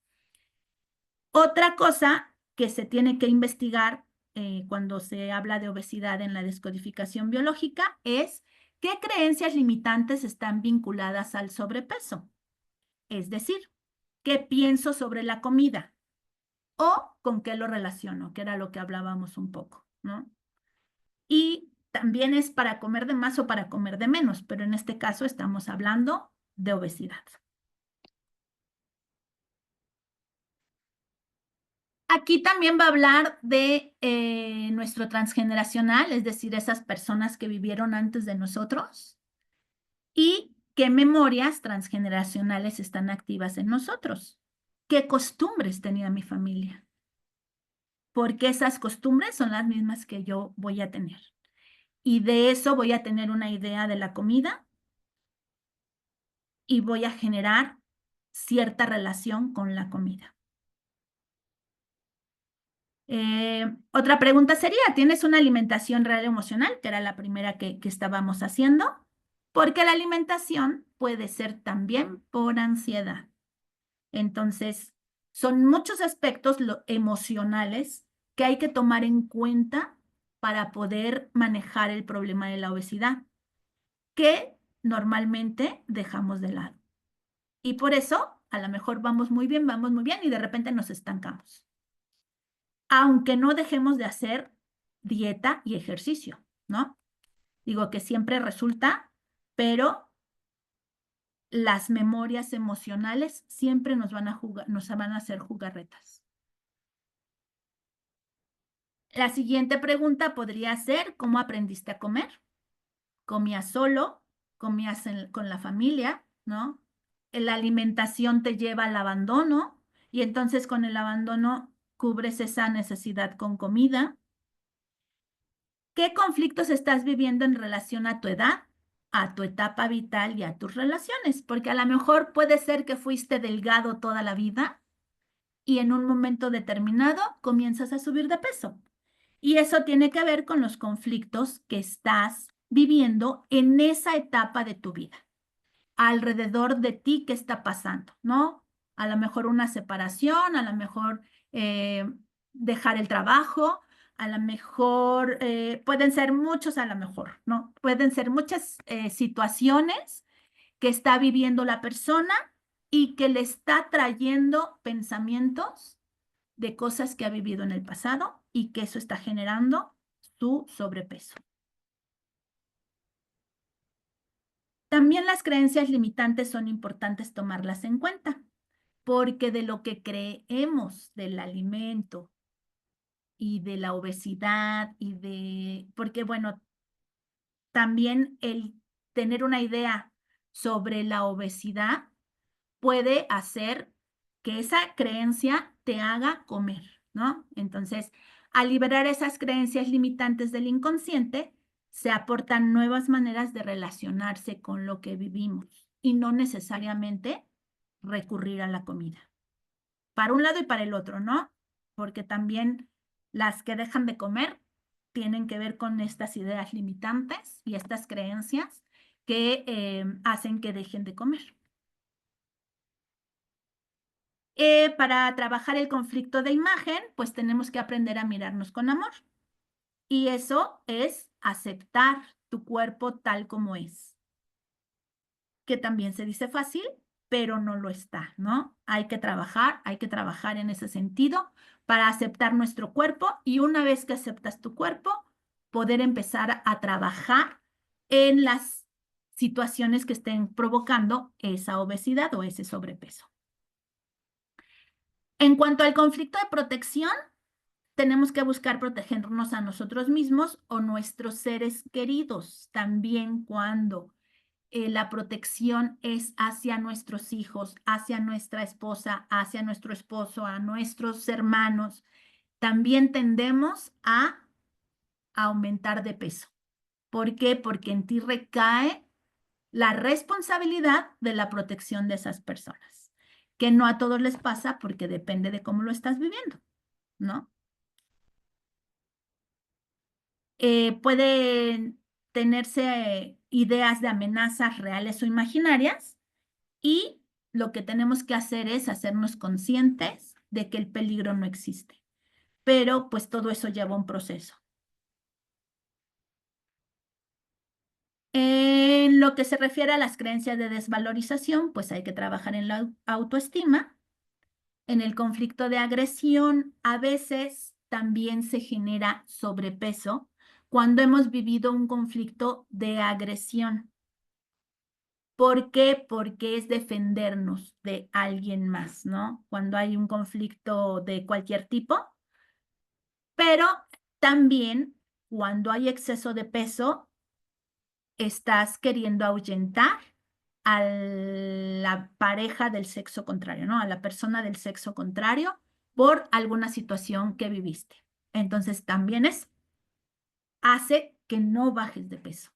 Otra cosa que se tiene que investigar cuando se habla de obesidad en la descodificación biológica es qué creencias limitantes están vinculadas al sobrepeso. Es decir, qué pienso sobre la comida o con qué lo relaciono, que era lo que hablábamos un poco, ¿no? Y también es para comer de más o para comer de menos, pero en este caso estamos hablando de obesidad. Aquí también va a hablar de nuestro transgeneracional, es decir, esas personas que vivieron antes de nosotros y qué memorias transgeneracionales están activas en nosotros. ¿Qué costumbres tenía mi familia? Porque esas costumbres son las mismas que yo voy a tener. Y de eso voy a tener una idea de la comida y voy a generar cierta relación con la comida. Otra pregunta sería, ¿tienes una alimentación real emocional? Que era la primera que estábamos haciendo. Porque la alimentación puede ser también por ansiedad. Entonces, son muchos aspectos emocionales que hay que tomar en cuenta para poder manejar el problema de la obesidad, que normalmente dejamos de lado. Y por eso, a lo mejor vamos muy bien y de repente nos estancamos. Aunque no dejemos de hacer dieta y ejercicio, ¿no? Digo que siempre resulta, pero las memorias emocionales siempre nos van a hacer jugarretas. La siguiente pregunta podría ser, ¿cómo aprendiste a comer? ¿Comías solo? ¿Comías con la familia? ¿No? La alimentación te lleva al abandono y entonces con el abandono cubres esa necesidad con comida. ¿Qué conflictos estás viviendo en relación a tu edad, a tu etapa vital y a tus relaciones? Porque a lo mejor puede ser que fuiste delgado toda la vida y en un momento determinado comienzas a subir de peso. Y eso tiene que ver con los conflictos que estás viviendo en esa etapa de tu vida. Alrededor de ti, ¿qué está pasando? ¿No? A lo mejor una separación, a lo mejor dejar el trabajo, a lo mejor, pueden ser muchos, a lo mejor, ¿no? Pueden ser muchas situaciones que está viviendo la persona y que le está trayendo pensamientos de cosas que ha vivido en el pasado y que eso está generando su sobrepeso. También las creencias limitantes son importantes tomarlas en cuenta, porque de lo que creemos del alimento y de la obesidad porque bueno, también el tener una idea sobre la obesidad puede hacer que esa creencia te haga comer, ¿no? Entonces, al liberar esas creencias limitantes del inconsciente, se aportan nuevas maneras de relacionarse con lo que vivimos y no necesariamente recurrir a la comida. Para un lado y para el otro, ¿no? Porque también las que dejan de comer tienen que ver con estas ideas limitantes y estas creencias que hacen que dejen de comer. Para trabajar el conflicto de imagen, pues tenemos que aprender a mirarnos con amor. Y eso es aceptar tu cuerpo tal como es. Que también se dice fácil, pero no lo está, ¿no? Hay que trabajar en ese sentido para aceptar nuestro cuerpo y una vez que aceptas tu cuerpo, poder empezar a trabajar en las situaciones que estén provocando esa obesidad o ese sobrepeso. En cuanto al conflicto de protección, tenemos que buscar protegernos a nosotros mismos o nuestros seres queridos. También cuando la protección es hacia nuestros hijos, hacia nuestra esposa, hacia nuestro esposo, a nuestros hermanos, también tendemos a aumentar de peso. ¿Por qué? Porque en ti recae la responsabilidad de la protección de esas personas, que no a todos les pasa porque depende de cómo lo estás viviendo, ¿no? Pueden tenerse ideas de amenazas reales o imaginarias y lo que tenemos que hacer es hacernos conscientes de que el peligro no existe. Pero pues todo eso lleva un proceso. En lo que se refiere a las creencias de desvalorización, pues hay que trabajar en la autoestima. En el conflicto de agresión, a veces también se genera sobrepeso cuando hemos vivido un conflicto de agresión. ¿Por qué? Porque es defendernos de alguien más, ¿no? Cuando hay un conflicto de cualquier tipo, pero también cuando hay exceso de peso, estás queriendo ahuyentar a la pareja del sexo contrario, ¿no? A la persona del sexo contrario por alguna situación que viviste. Entonces también hace que no bajes de peso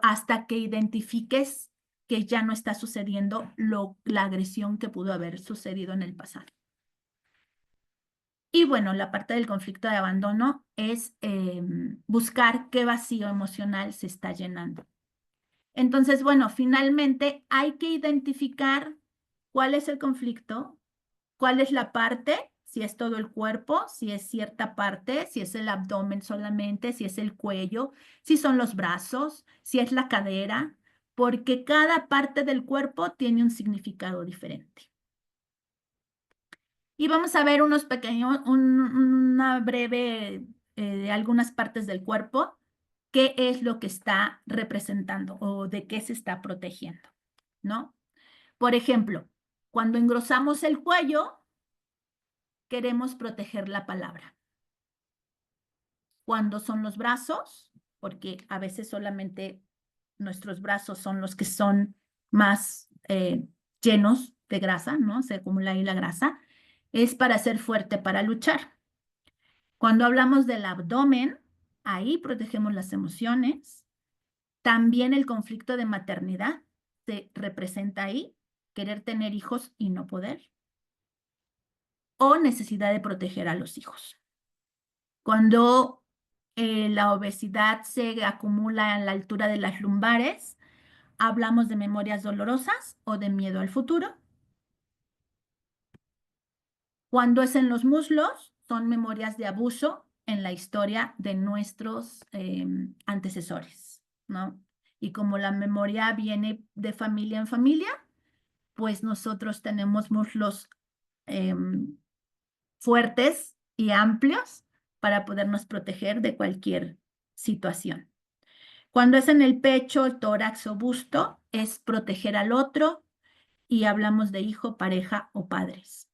hasta que identifiques que ya no está sucediendo la agresión que pudo haber sucedido en el pasado. Y bueno, la parte del conflicto de abandono es buscar qué vacío emocional se está llenando. Entonces, bueno, finalmente hay que identificar cuál es el conflicto, cuál es la parte, si es todo el cuerpo, si es cierta parte, si es el abdomen solamente, si es el cuello, si son los brazos, si es la cadera, porque cada parte del cuerpo tiene un significado diferente. Y vamos a ver unos pequeños, una breve de algunas partes del cuerpo, qué es lo que está representando o de qué se está protegiendo, ¿no? Por ejemplo, cuando engrosamos el cuello, queremos proteger la palabra. Cuando son los brazos, porque a veces solamente nuestros brazos son los que son más llenos de grasa, ¿no? Se acumula ahí la grasa. Es para ser fuerte, para luchar. Cuando hablamos del abdomen, ahí protegemos las emociones. También el conflicto de maternidad se representa ahí, querer tener hijos y no poder. O necesidad de proteger a los hijos. Cuando la obesidad se acumula a la altura de las lumbares, hablamos de memorias dolorosas o de miedo al futuro. Cuando es en los muslos, son memorias de abuso en la historia de nuestros antecesores, ¿no? Y como la memoria viene de familia en familia, pues nosotros tenemos muslos fuertes y amplios para podernos proteger de cualquier situación. Cuando es en el pecho, tórax o busto, es proteger al otro y hablamos de hijo, pareja o padres.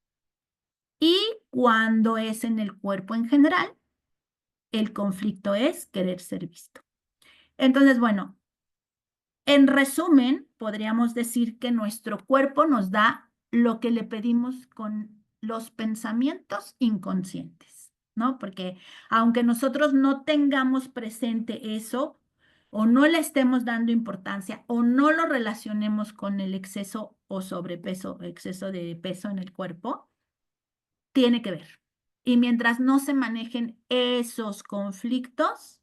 Y cuando es en el cuerpo en general, el conflicto es querer ser visto. Entonces, bueno, en resumen, podríamos decir que nuestro cuerpo nos da lo que le pedimos con los pensamientos inconscientes, ¿no? Porque aunque nosotros no tengamos presente eso, o no le estemos dando importancia, o no lo relacionemos con el exceso o sobrepeso, exceso de peso en el cuerpo, tiene que ver. Y mientras no se manejen esos conflictos,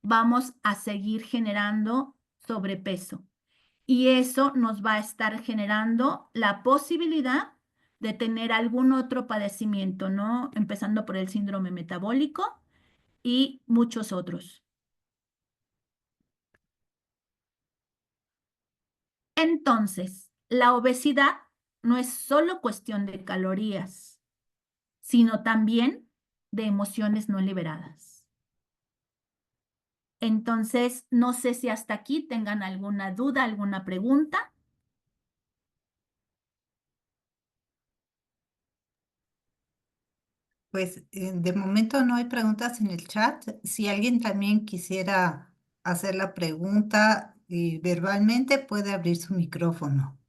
vamos a seguir generando sobrepeso. Y eso nos va a estar generando la posibilidad de tener algún otro padecimiento, ¿no? Empezando por el síndrome metabólico y muchos otros. Entonces, la obesidad no es solo cuestión de calorías, sino también de emociones no liberadas. Entonces, no sé si hasta aquí tengan alguna duda, alguna pregunta. Pues de momento no hay preguntas en el chat. Si alguien también quisiera hacer la pregunta verbalmente, puede abrir su micrófono.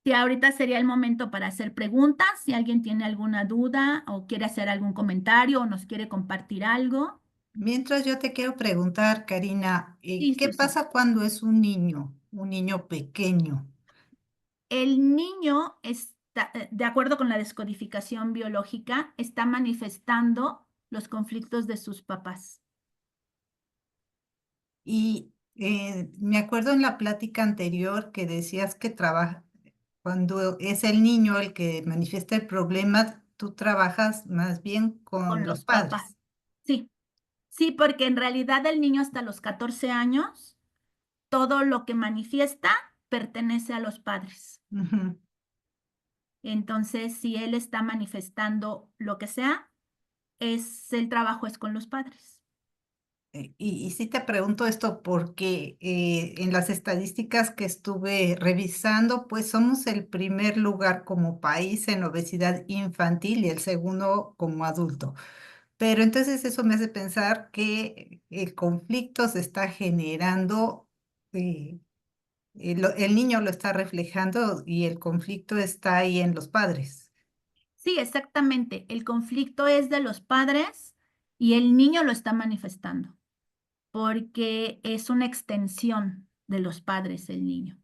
Si ahorita sería el momento para hacer preguntas, si alguien tiene alguna duda o quiere hacer algún comentario o nos quiere compartir algo. Mientras yo te quiero preguntar, Karina, Sí, ¿qué Susi. pasa cuando es un niño pequeño? El niño está, de acuerdo con la descodificación biológica, está manifestando los conflictos de sus papás. Y me acuerdo en la plática anterior que decías que cuando es el niño el que manifiesta el problema, tú trabajas más bien con Con los los papás. padres. Sí, sí, porque en realidad el niño hasta los 14 años, todo lo que manifiesta pertenece a los padres. Ujú. Entonces, si él está manifestando lo que sea, el trabajo es con los padres. Y sí te pregunto esto porque en las estadísticas que estuve revisando, pues somos el primer lugar como país en obesidad infantil y el segundo como adulto. Pero entonces eso me hace pensar que el conflicto se está generando, eh, el niño lo está reflejando y el conflicto está ahí en los padres. Sí, exactamente. El conflicto es de los padres y el niño lo está manifestando, porque es una extensión de los padres el niño.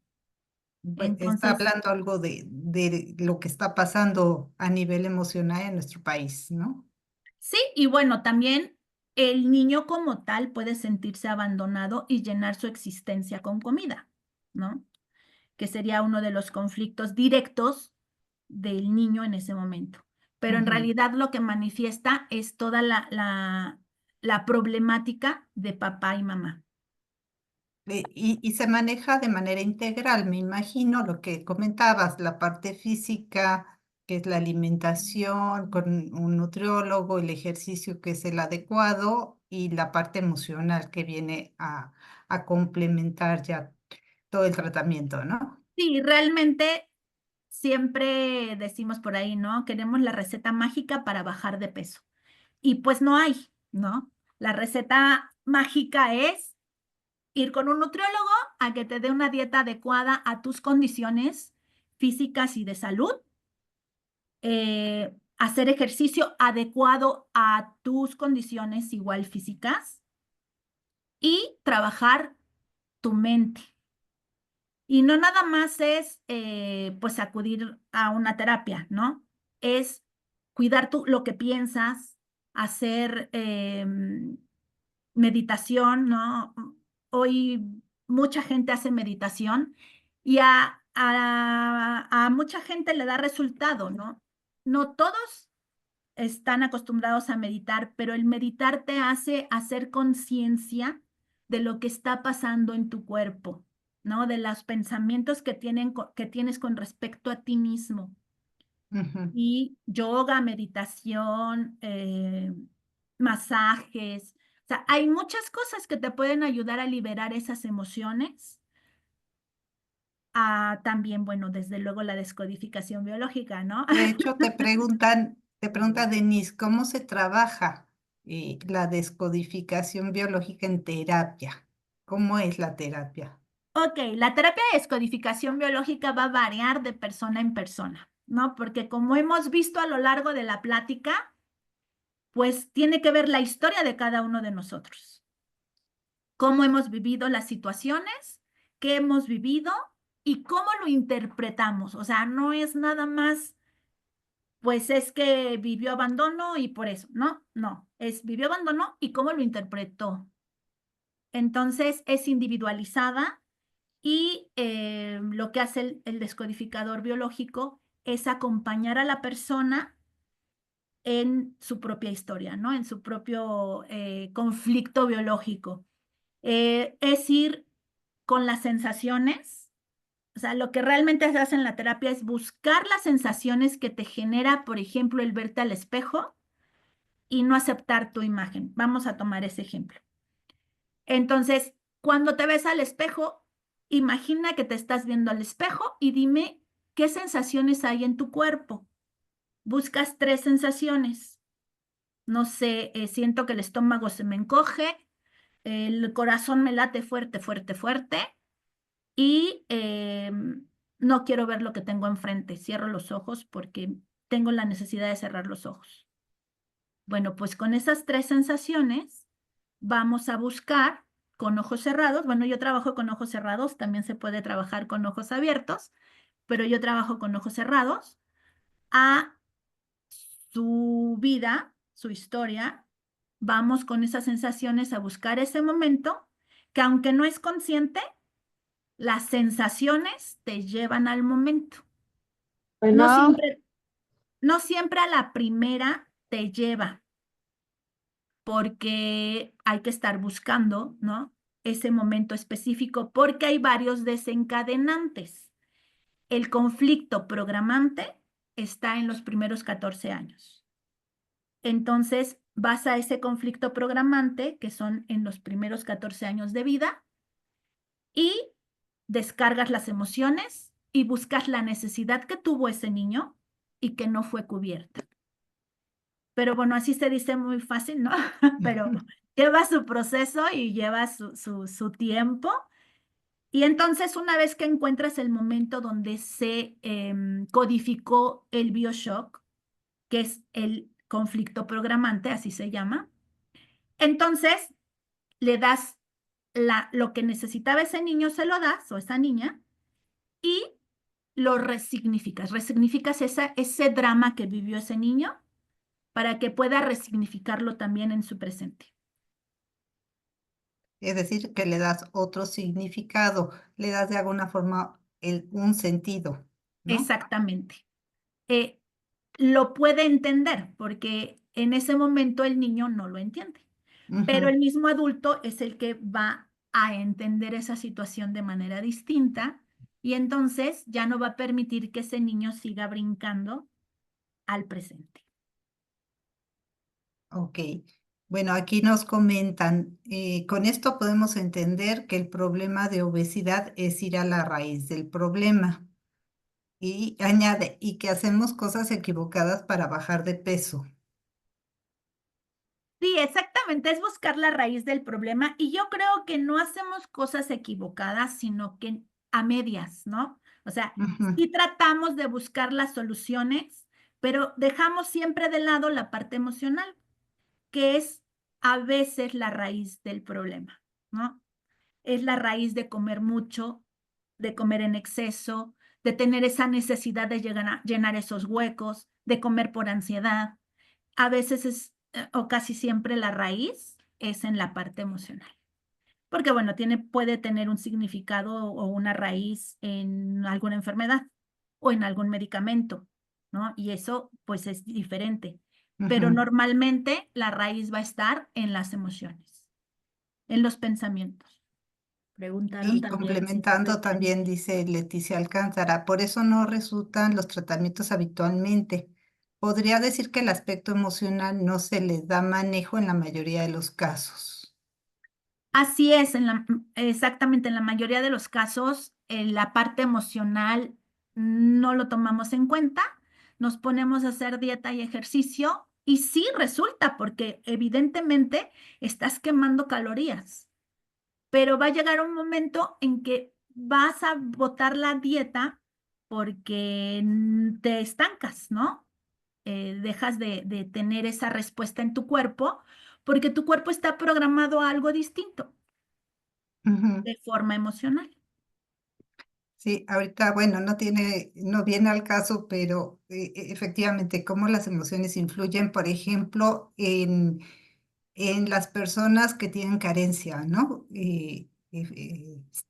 Está Entonces, hablando algo de lo que está pasando a nivel emocional en nuestro país, ¿no? sí, y bueno, también el niño como tal puede sentirse abandonado y llenar su existencia con comida, ¿no? Que sería uno de los conflictos directos del niño en ese momento. Pero en Ujú. realidad lo que manifiesta es toda la problemática de papá y mamá. Y se maneja de manera integral, me imagino lo que comentabas, la parte física, que es la alimentación, con un nutriólogo, el ejercicio que es el adecuado, y la parte emocional que viene a complementar ya todo el tratamiento, ¿no? Sí, realmente siempre decimos por ahí, ¿no? Queremos la receta mágica para bajar de peso. Y pues no hay, ¿no? La receta mágica es ir con un nutriólogo a que te dé una dieta adecuada a tus condiciones físicas y de salud, hacer ejercicio adecuado a tus condiciones igual físicas y trabajar tu mente. Y no nada más es pues acudir a una terapia, ¿no? Es cuidar lo que piensas, hacer meditación, ¿no? Hoy mucha gente hace meditación y a mucha gente le da resultado, ¿no? No todos están acostumbrados a meditar, pero el meditar te hace hacer conciencia de lo que está pasando en tu cuerpo, ¿no? De los pensamientos que tienes con respecto a ti mismo. Ujú. Y yoga, meditación, masajes. O sea, hay muchas cosas que te pueden ayudar a liberar esas emociones. También, bueno, desde luego la descodificación biológica, ¿no? De hecho, te pregunta Denise, ¿cómo se trabaja la descodificación biológica en terapia? ¿Cómo es la terapia? Ok, la terapia de descodificación biológica va a variar de persona en persona, ¿no? Porque como hemos visto a lo largo de la plática, pues tiene que ver la historia de cada uno de nosotros. Cómo hemos vivido las situaciones, qué hemos vivido y cómo lo interpretamos. O sea, no es nada más, pues es que vivió abandono y por eso, no, no, es vivió abandono y cómo lo interpretó. Entonces es individualizada y lo que hace el descodificador biológico es acompañar a la persona en su propia historia, ¿no? En su propio conflicto biológico. Es ir con las sensaciones, O sea, lo que realmente se hace en la terapia es buscar las sensaciones que te genera, por ejemplo, el verte al espejo y no aceptar tu imagen. Vamos a tomar ese ejemplo. Entonces, cuando te ves al espejo, imagina que te estás viendo al espejo y dime qué sensaciones hay en tu cuerpo. Buscas 3 sensaciones. No sé, siento que el estómago se me encoge, el corazón me late fuerte, fuerte, fuerte y no quiero ver lo que tengo enfrente. Cierro los ojos porque tengo la necesidad de cerrar los ojos. Bueno, pues con esas 3 sensaciones vamos a buscar con ojos cerrados. Bueno, yo trabajo con ojos cerrados, también se puede trabajar con ojos abiertos, pero yo trabajo con ojos cerrados a su vida, su historia. Vamos con esas sensaciones a buscar ese momento que aunque no es consciente, las sensaciones te llevan al momento. No Bueno, siempre, no siempre a la primera te lleva, porque hay que estar buscando, ¿no? Ese momento específico, porque hay varios desencadenantes. El conflicto programante está en los primeros 14 años. Entonces, vas a ese conflicto programante, que son en los primeros 14 años de vida, y descargas las emociones y buscas la necesidad que tuvo ese niño y que no fue cubierta. Pero bueno, así se dice muy fácil, ¿no? Pero lleva su proceso y lleva su tiempo. Y entonces, una vez que encuentras el momento donde se codificó el BioShock, que es el conflicto programante, así se llama, entonces le das lo que necesitaba ese niño, se lo das, o esa niña, y lo resignificas. Resignificas ese drama que vivió ese niño para que pueda resignificarlo también en su presente. Es decir, que le das otro significado, le das de alguna forma un sentido, ¿no? Exactamente. Lo puede entender porque en ese momento el niño no lo entiende, pero Ujú. el mismo adulto es el que va a entender esa situación de manera distinta y entonces ya no va a permitir que ese niño siga brincando al presente. Ok. Bueno, aquí nos comentan, con esto podemos entender que el problema de obesidad es ir a la raíz del problema. Y añade, y que hacemos cosas equivocadas para bajar de peso. Sí, exactamente, es buscar la raíz del problema y yo creo que no hacemos cosas equivocadas, sino que a medias, ¿no? O sea, Ujú, sí tratamos de buscar las soluciones, pero dejamos siempre de lado la parte emocional, que es a veces la raíz del problema, ¿no? Es la raíz de comer mucho, de comer en exceso, de tener esa necesidad de llenar esos huecos, de comer por ansiedad. A veces es, o casi siempre la raíz es en la parte emocional. Porque bueno, puede tener un significado o una raíz en alguna enfermedad o en algún medicamento, ¿no? Y eso pues es diferente. Pero ujú. normalmente la raíz va a estar en las emociones, en los pensamientos. Preguntaron Y también si complementando también, dice Leticia Alcántara, por eso no resultan los tratamientos habitualmente. Podría decir que el aspecto emocional no se les da manejo en la mayoría de los casos. así es, exactamente en la mayoría de los casos, la parte emocional no lo tomamos en cuenta, nos ponemos a hacer dieta y ejercicio y sí resulta porque evidentemente estás quemando calorías, pero va a llegar un momento en que vas a botar la dieta porque te estancas, ¿no? Dejas de tener esa respuesta en tu cuerpo porque tu cuerpo está programado a algo distinto Ujú. de forma emocional. Sí, ahorita, bueno, no viene al caso, pero efectivamente, cómo las emociones influyen, por ejemplo, en las personas que tienen carencia, ¿no?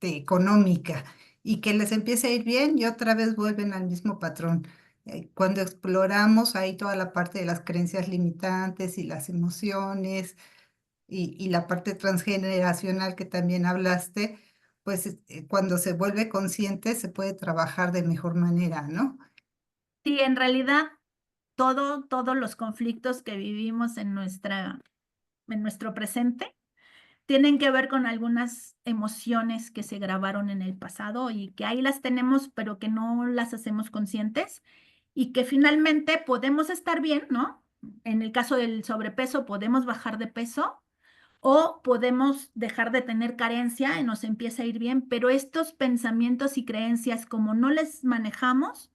Económica, y que les empiece a ir bien y otra vez vuelven al mismo patrón. Cuando exploramos ahí toda la parte de las creencias limitantes y las emociones y la parte transgeneracional que también hablaste, pues cuando se vuelve consciente se puede trabajar de mejor manera, ¿no? Sí, en realidad todos los conflictos que vivimos en nuestro presente tienen que ver con algunas emociones que se grabaron en el pasado y que ahí las tenemos, pero que no las hacemos conscientes y que finalmente podemos estar bien, ¿no? En el caso del sobrepeso, podemos bajar de peso o podemos dejar de tener carencia y nos empieza a ir bien, pero estos pensamientos y creencias, como no les manejamos,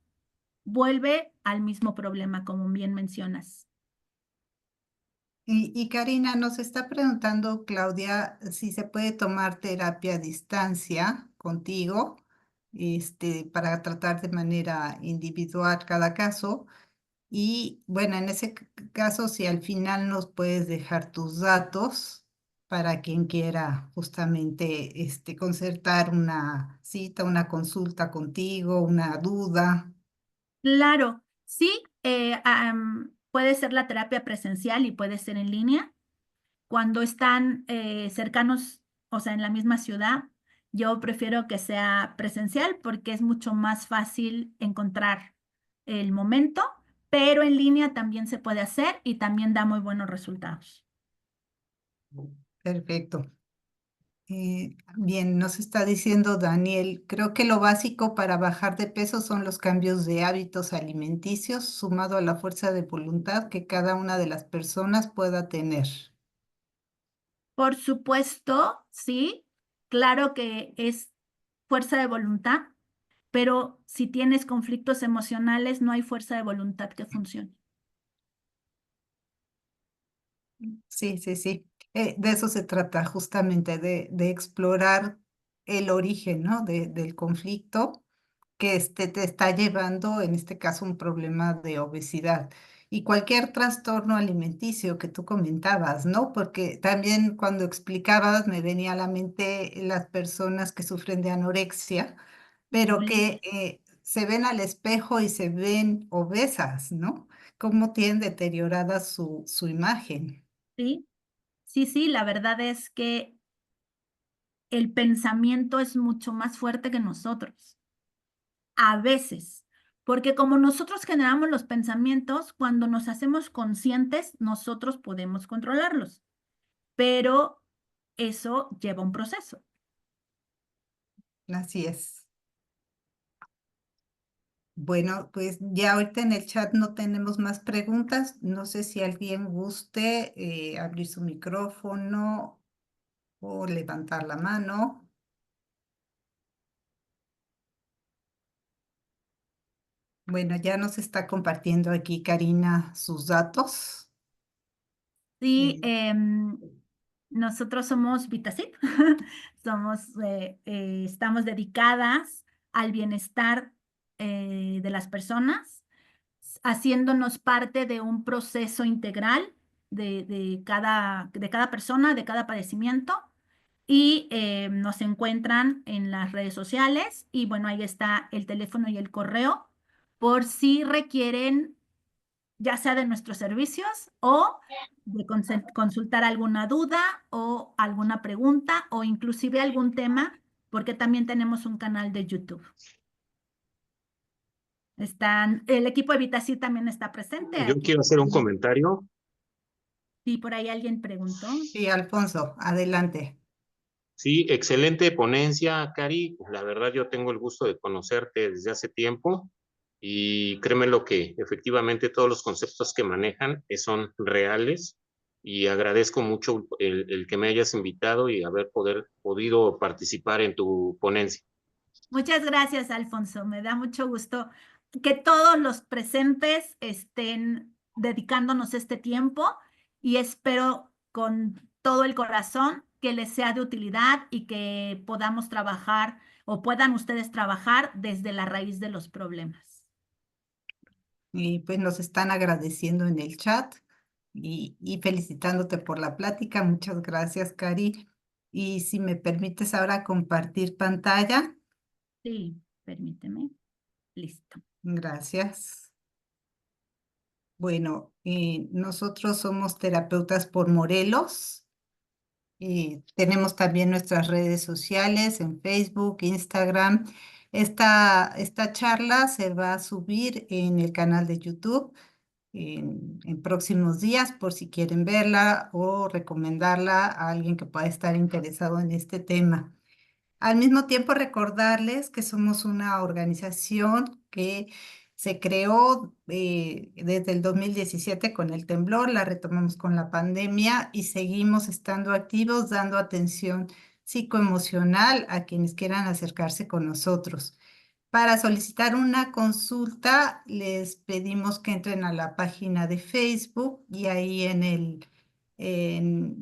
vuelve al mismo problema, como bien mencionas. Y Karina, nos está preguntando Claudia si se puede tomar terapia a distancia contigo, para tratar de manera individual cada caso. Y bueno, en ese caso, si al final nos puedes dejar tus datos para quien quiera justamente concertar una cita, una consulta contigo, una duda. Claro, sí, puede ser la terapia presencial y puede ser en línea. Cuando están cercanos, o sea, en la misma ciudad, yo prefiero que sea presencial porque es mucho más fácil encontrar el momento, pero en línea también se puede hacer y también da muy buenos resultados. Perfecto. Bien, nos está diciendo Daniel, creo que lo básico para bajar de peso son los cambios de hábitos alimenticios, sumado a la fuerza de voluntad que cada una de las personas pueda tener. Por supuesto, sí, claro que es fuerza de voluntad, pero si tienes conflictos emocionales, no hay fuerza de voluntad que funcione. Sí, sí, sí. De eso se trata justamente, de explorar el origen, ¿no? Del conflicto que te está llevando, en este caso, un problema de obesidad. Y cualquier trastorno alimenticio que tú comentabas, ¿no? Porque también cuando explicabas me venía a la mente las personas que sufren de anorexia, pero que se ven al espejo y se ven obesas, ¿no? Cómo tienen deteriorada su imagen. Sí, sí, sí, la verdad es que el pensamiento es mucho más fuerte que nosotros, a veces, porque como nosotros generamos los pensamientos, cuando nos hacemos conscientes, nosotros podemos controlarlos, pero eso lleva un proceso. Así es. Bueno, pues ya ahorita en el chat no tenemos más preguntas. No sé si alguien guste abrir su micrófono o levantar la mano. Bueno, ya nos está compartiendo aquí Karina sus datos. Sí, Eh, nosotros somos Vitacit, estamos dedicadas al bienestar de las personas, haciéndonos parte de un proceso integral de cada persona, de cada padecimiento. Y nos encuentran en las redes sociales y bueno, ahí está el teléfono y el correo por si requieren ya sea de nuestros servicios o de consultar alguna duda o alguna pregunta o inclusive algún tema, porque también tenemos un canal de YouTube. El equipo de Vitacid también está presente Yo aquí. quiero hacer un comentario. Y por ahí alguien preguntó. sí, Alfonso, adelante. Sí, excelente ponencia, Cari. La verdad, yo tengo el gusto de conocerte desde hace tiempo y créeme lo que efectivamente todos los conceptos que manejan son reales y agradezco mucho el que me hayas invitado y haber podido participar en tu ponencia. Muchas gracias, Alfonso. Me da mucho gusto que todos los presentes estén dedicándonos este tiempo y espero con todo el corazón que les sea de utilidad y que podamos trabajar o puedan ustedes trabajar desde la raíz de los problemas. Y pues nos están agradeciendo en el chat y felicitándote por la plática. Muchas gracias, Cari. Y si me permites ahora compartir pantalla. Sí, permíteme. Listo. Gracias. Bueno, nosotros somos terapeutas por Morelos Tenemos también nuestras redes sociales en Facebook, Instagram. Esta charla se va a subir en el canal de YouTube en próximos días por si quieren verla o recomendarla a alguien que pueda estar interesado en este tema. Al mismo tiempo, recordarles que somos una organización que se creó desde el 2017 con el temblor, la retomamos con la pandemia y seguimos estando activos dando atención psicoemocional a quienes quieran acercarse con nosotros. Para solicitar una consulta, les pedimos que entren a la página de Facebook y ahí en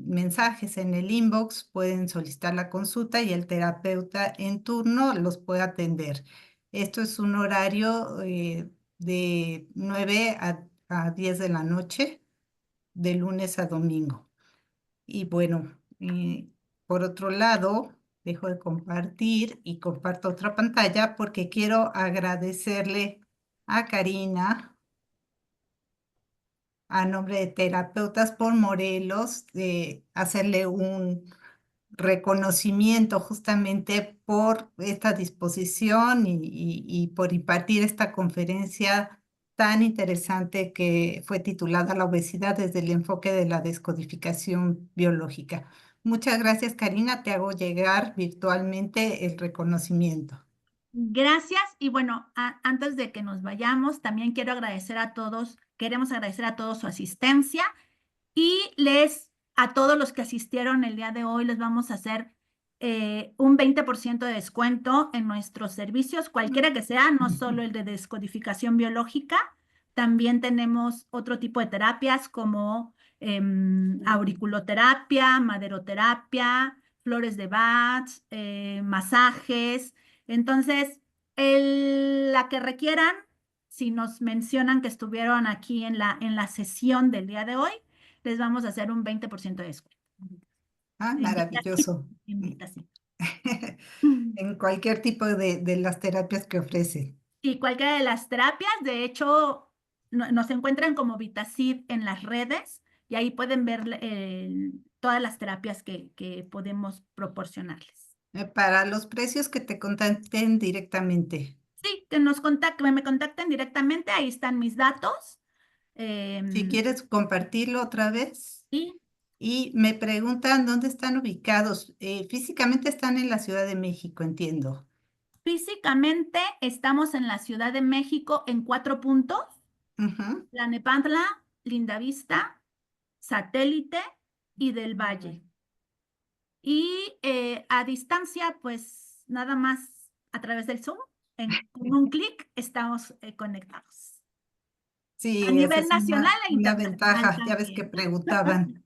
mensajes en el inbox pueden solicitar la consulta y el terapeuta en turno los puede atender. Esto es un horario de 9 a 10 de la noche, de lunes a domingo. Y bueno, por otro lado, dejo de compartir y comparto otra pantalla porque quiero agradecerle a Karina a nombre de Terapeutas por Morelos, de hacerle un reconocimiento justamente por esta disposición y por impartir esta conferencia tan interesante que fue titulada La obesidad desde el enfoque de la descodificación biológica. Muchas gracias, Karina. Te hago llegar virtualmente el reconocimiento. Gracias. Y bueno, antes de que nos vayamos, también quiero agradecer a todos, queremos agradecer a todos su asistencia y a todos los que asistieron el día de hoy, les vamos a hacer un 20% de descuento en nuestros servicios, cualquiera que sea, no solo el de descodificación biológica, también tenemos otro tipo de terapias como auriculoterapia, maderoterapia, flores de Bach, masajes. Entonces, la que requieran, si nos mencionan que estuvieron aquí en la sesión del día de hoy, les vamos a hacer un 20% de descuento. Ah, maravilloso. Invitación. En cualquier tipo de las terapias que ofrece. Y cualquiera de las terapias, de hecho, nos encuentran como Vitacid en las redes y ahí pueden ver todas las terapias que podemos proporcionarles. Para los precios que te contacten directamente. Sí, que me contacten directamente, ahí están mis datos. Si quieres compartirlo otra vez. Y Y me preguntan dónde están ubicados. Físicamente están en la Ciudad de México, entiendo. físicamente estamos en la Ciudad de México en 4 puntos: Ujú. Tlalnepantla, Lindavista, Satélite y del Valle. Y a distancia, pues nada más a través del Zoom, con un clic estamos conectados. Sí, A esa nivel es nacional e una internacional ventaja. Ya ves que también. preguntaban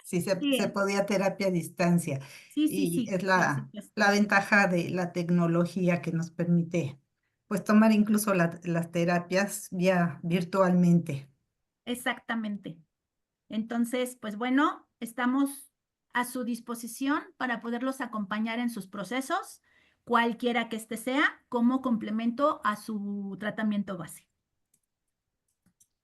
si se Sí, podía terapia a distancia. sí, Y es por supuesto. la ventaja de la tecnología que nos permite pues tomar incluso las terapias ya virtualmente. Exactamente. Entonces, pues bueno, estamos a su disposición para poderlos acompañar en sus procesos, cualquiera que este sea, como complemento a su tratamiento base.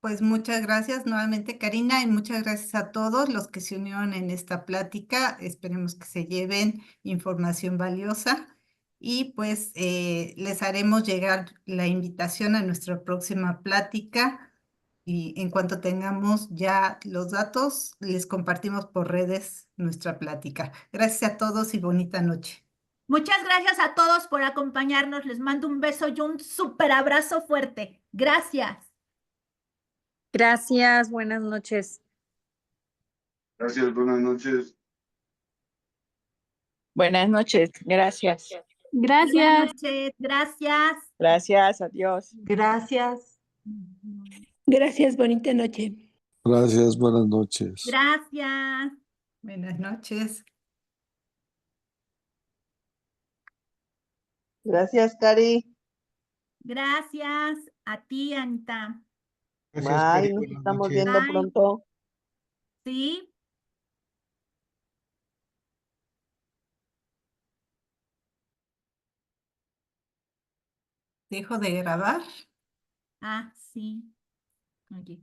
Pues muchas gracias nuevamente, Karina, y muchas gracias a todos los que se unieron en esta plática. Esperemos que se lleven información valiosa y pues les haremos llegar la invitación a nuestra próxima plática y en cuanto tengamos ya los datos, les compartimos por redes nuestra plática. Gracias a todos y bonita noche. Muchas gracias a todos por acompañarnos. Les mando un beso y un súper abrazo fuerte. Gracias. Gracias, buenas noches. Gracias, buenas noches. Buenas noches, gracias. Buenas Gracias. noches. Gracias. Gracias, adiós. Gracias. Gracias, bonita noche. Gracias, buenas noches. Gracias. Buenas noches. Gracias, Cari. Gracias a ti, Anita. Gracias, Bye, Cari, nos buenas estamos noches. viendo Bye. pronto. Sí. Dejo de grabar. Ah, sí. Oye.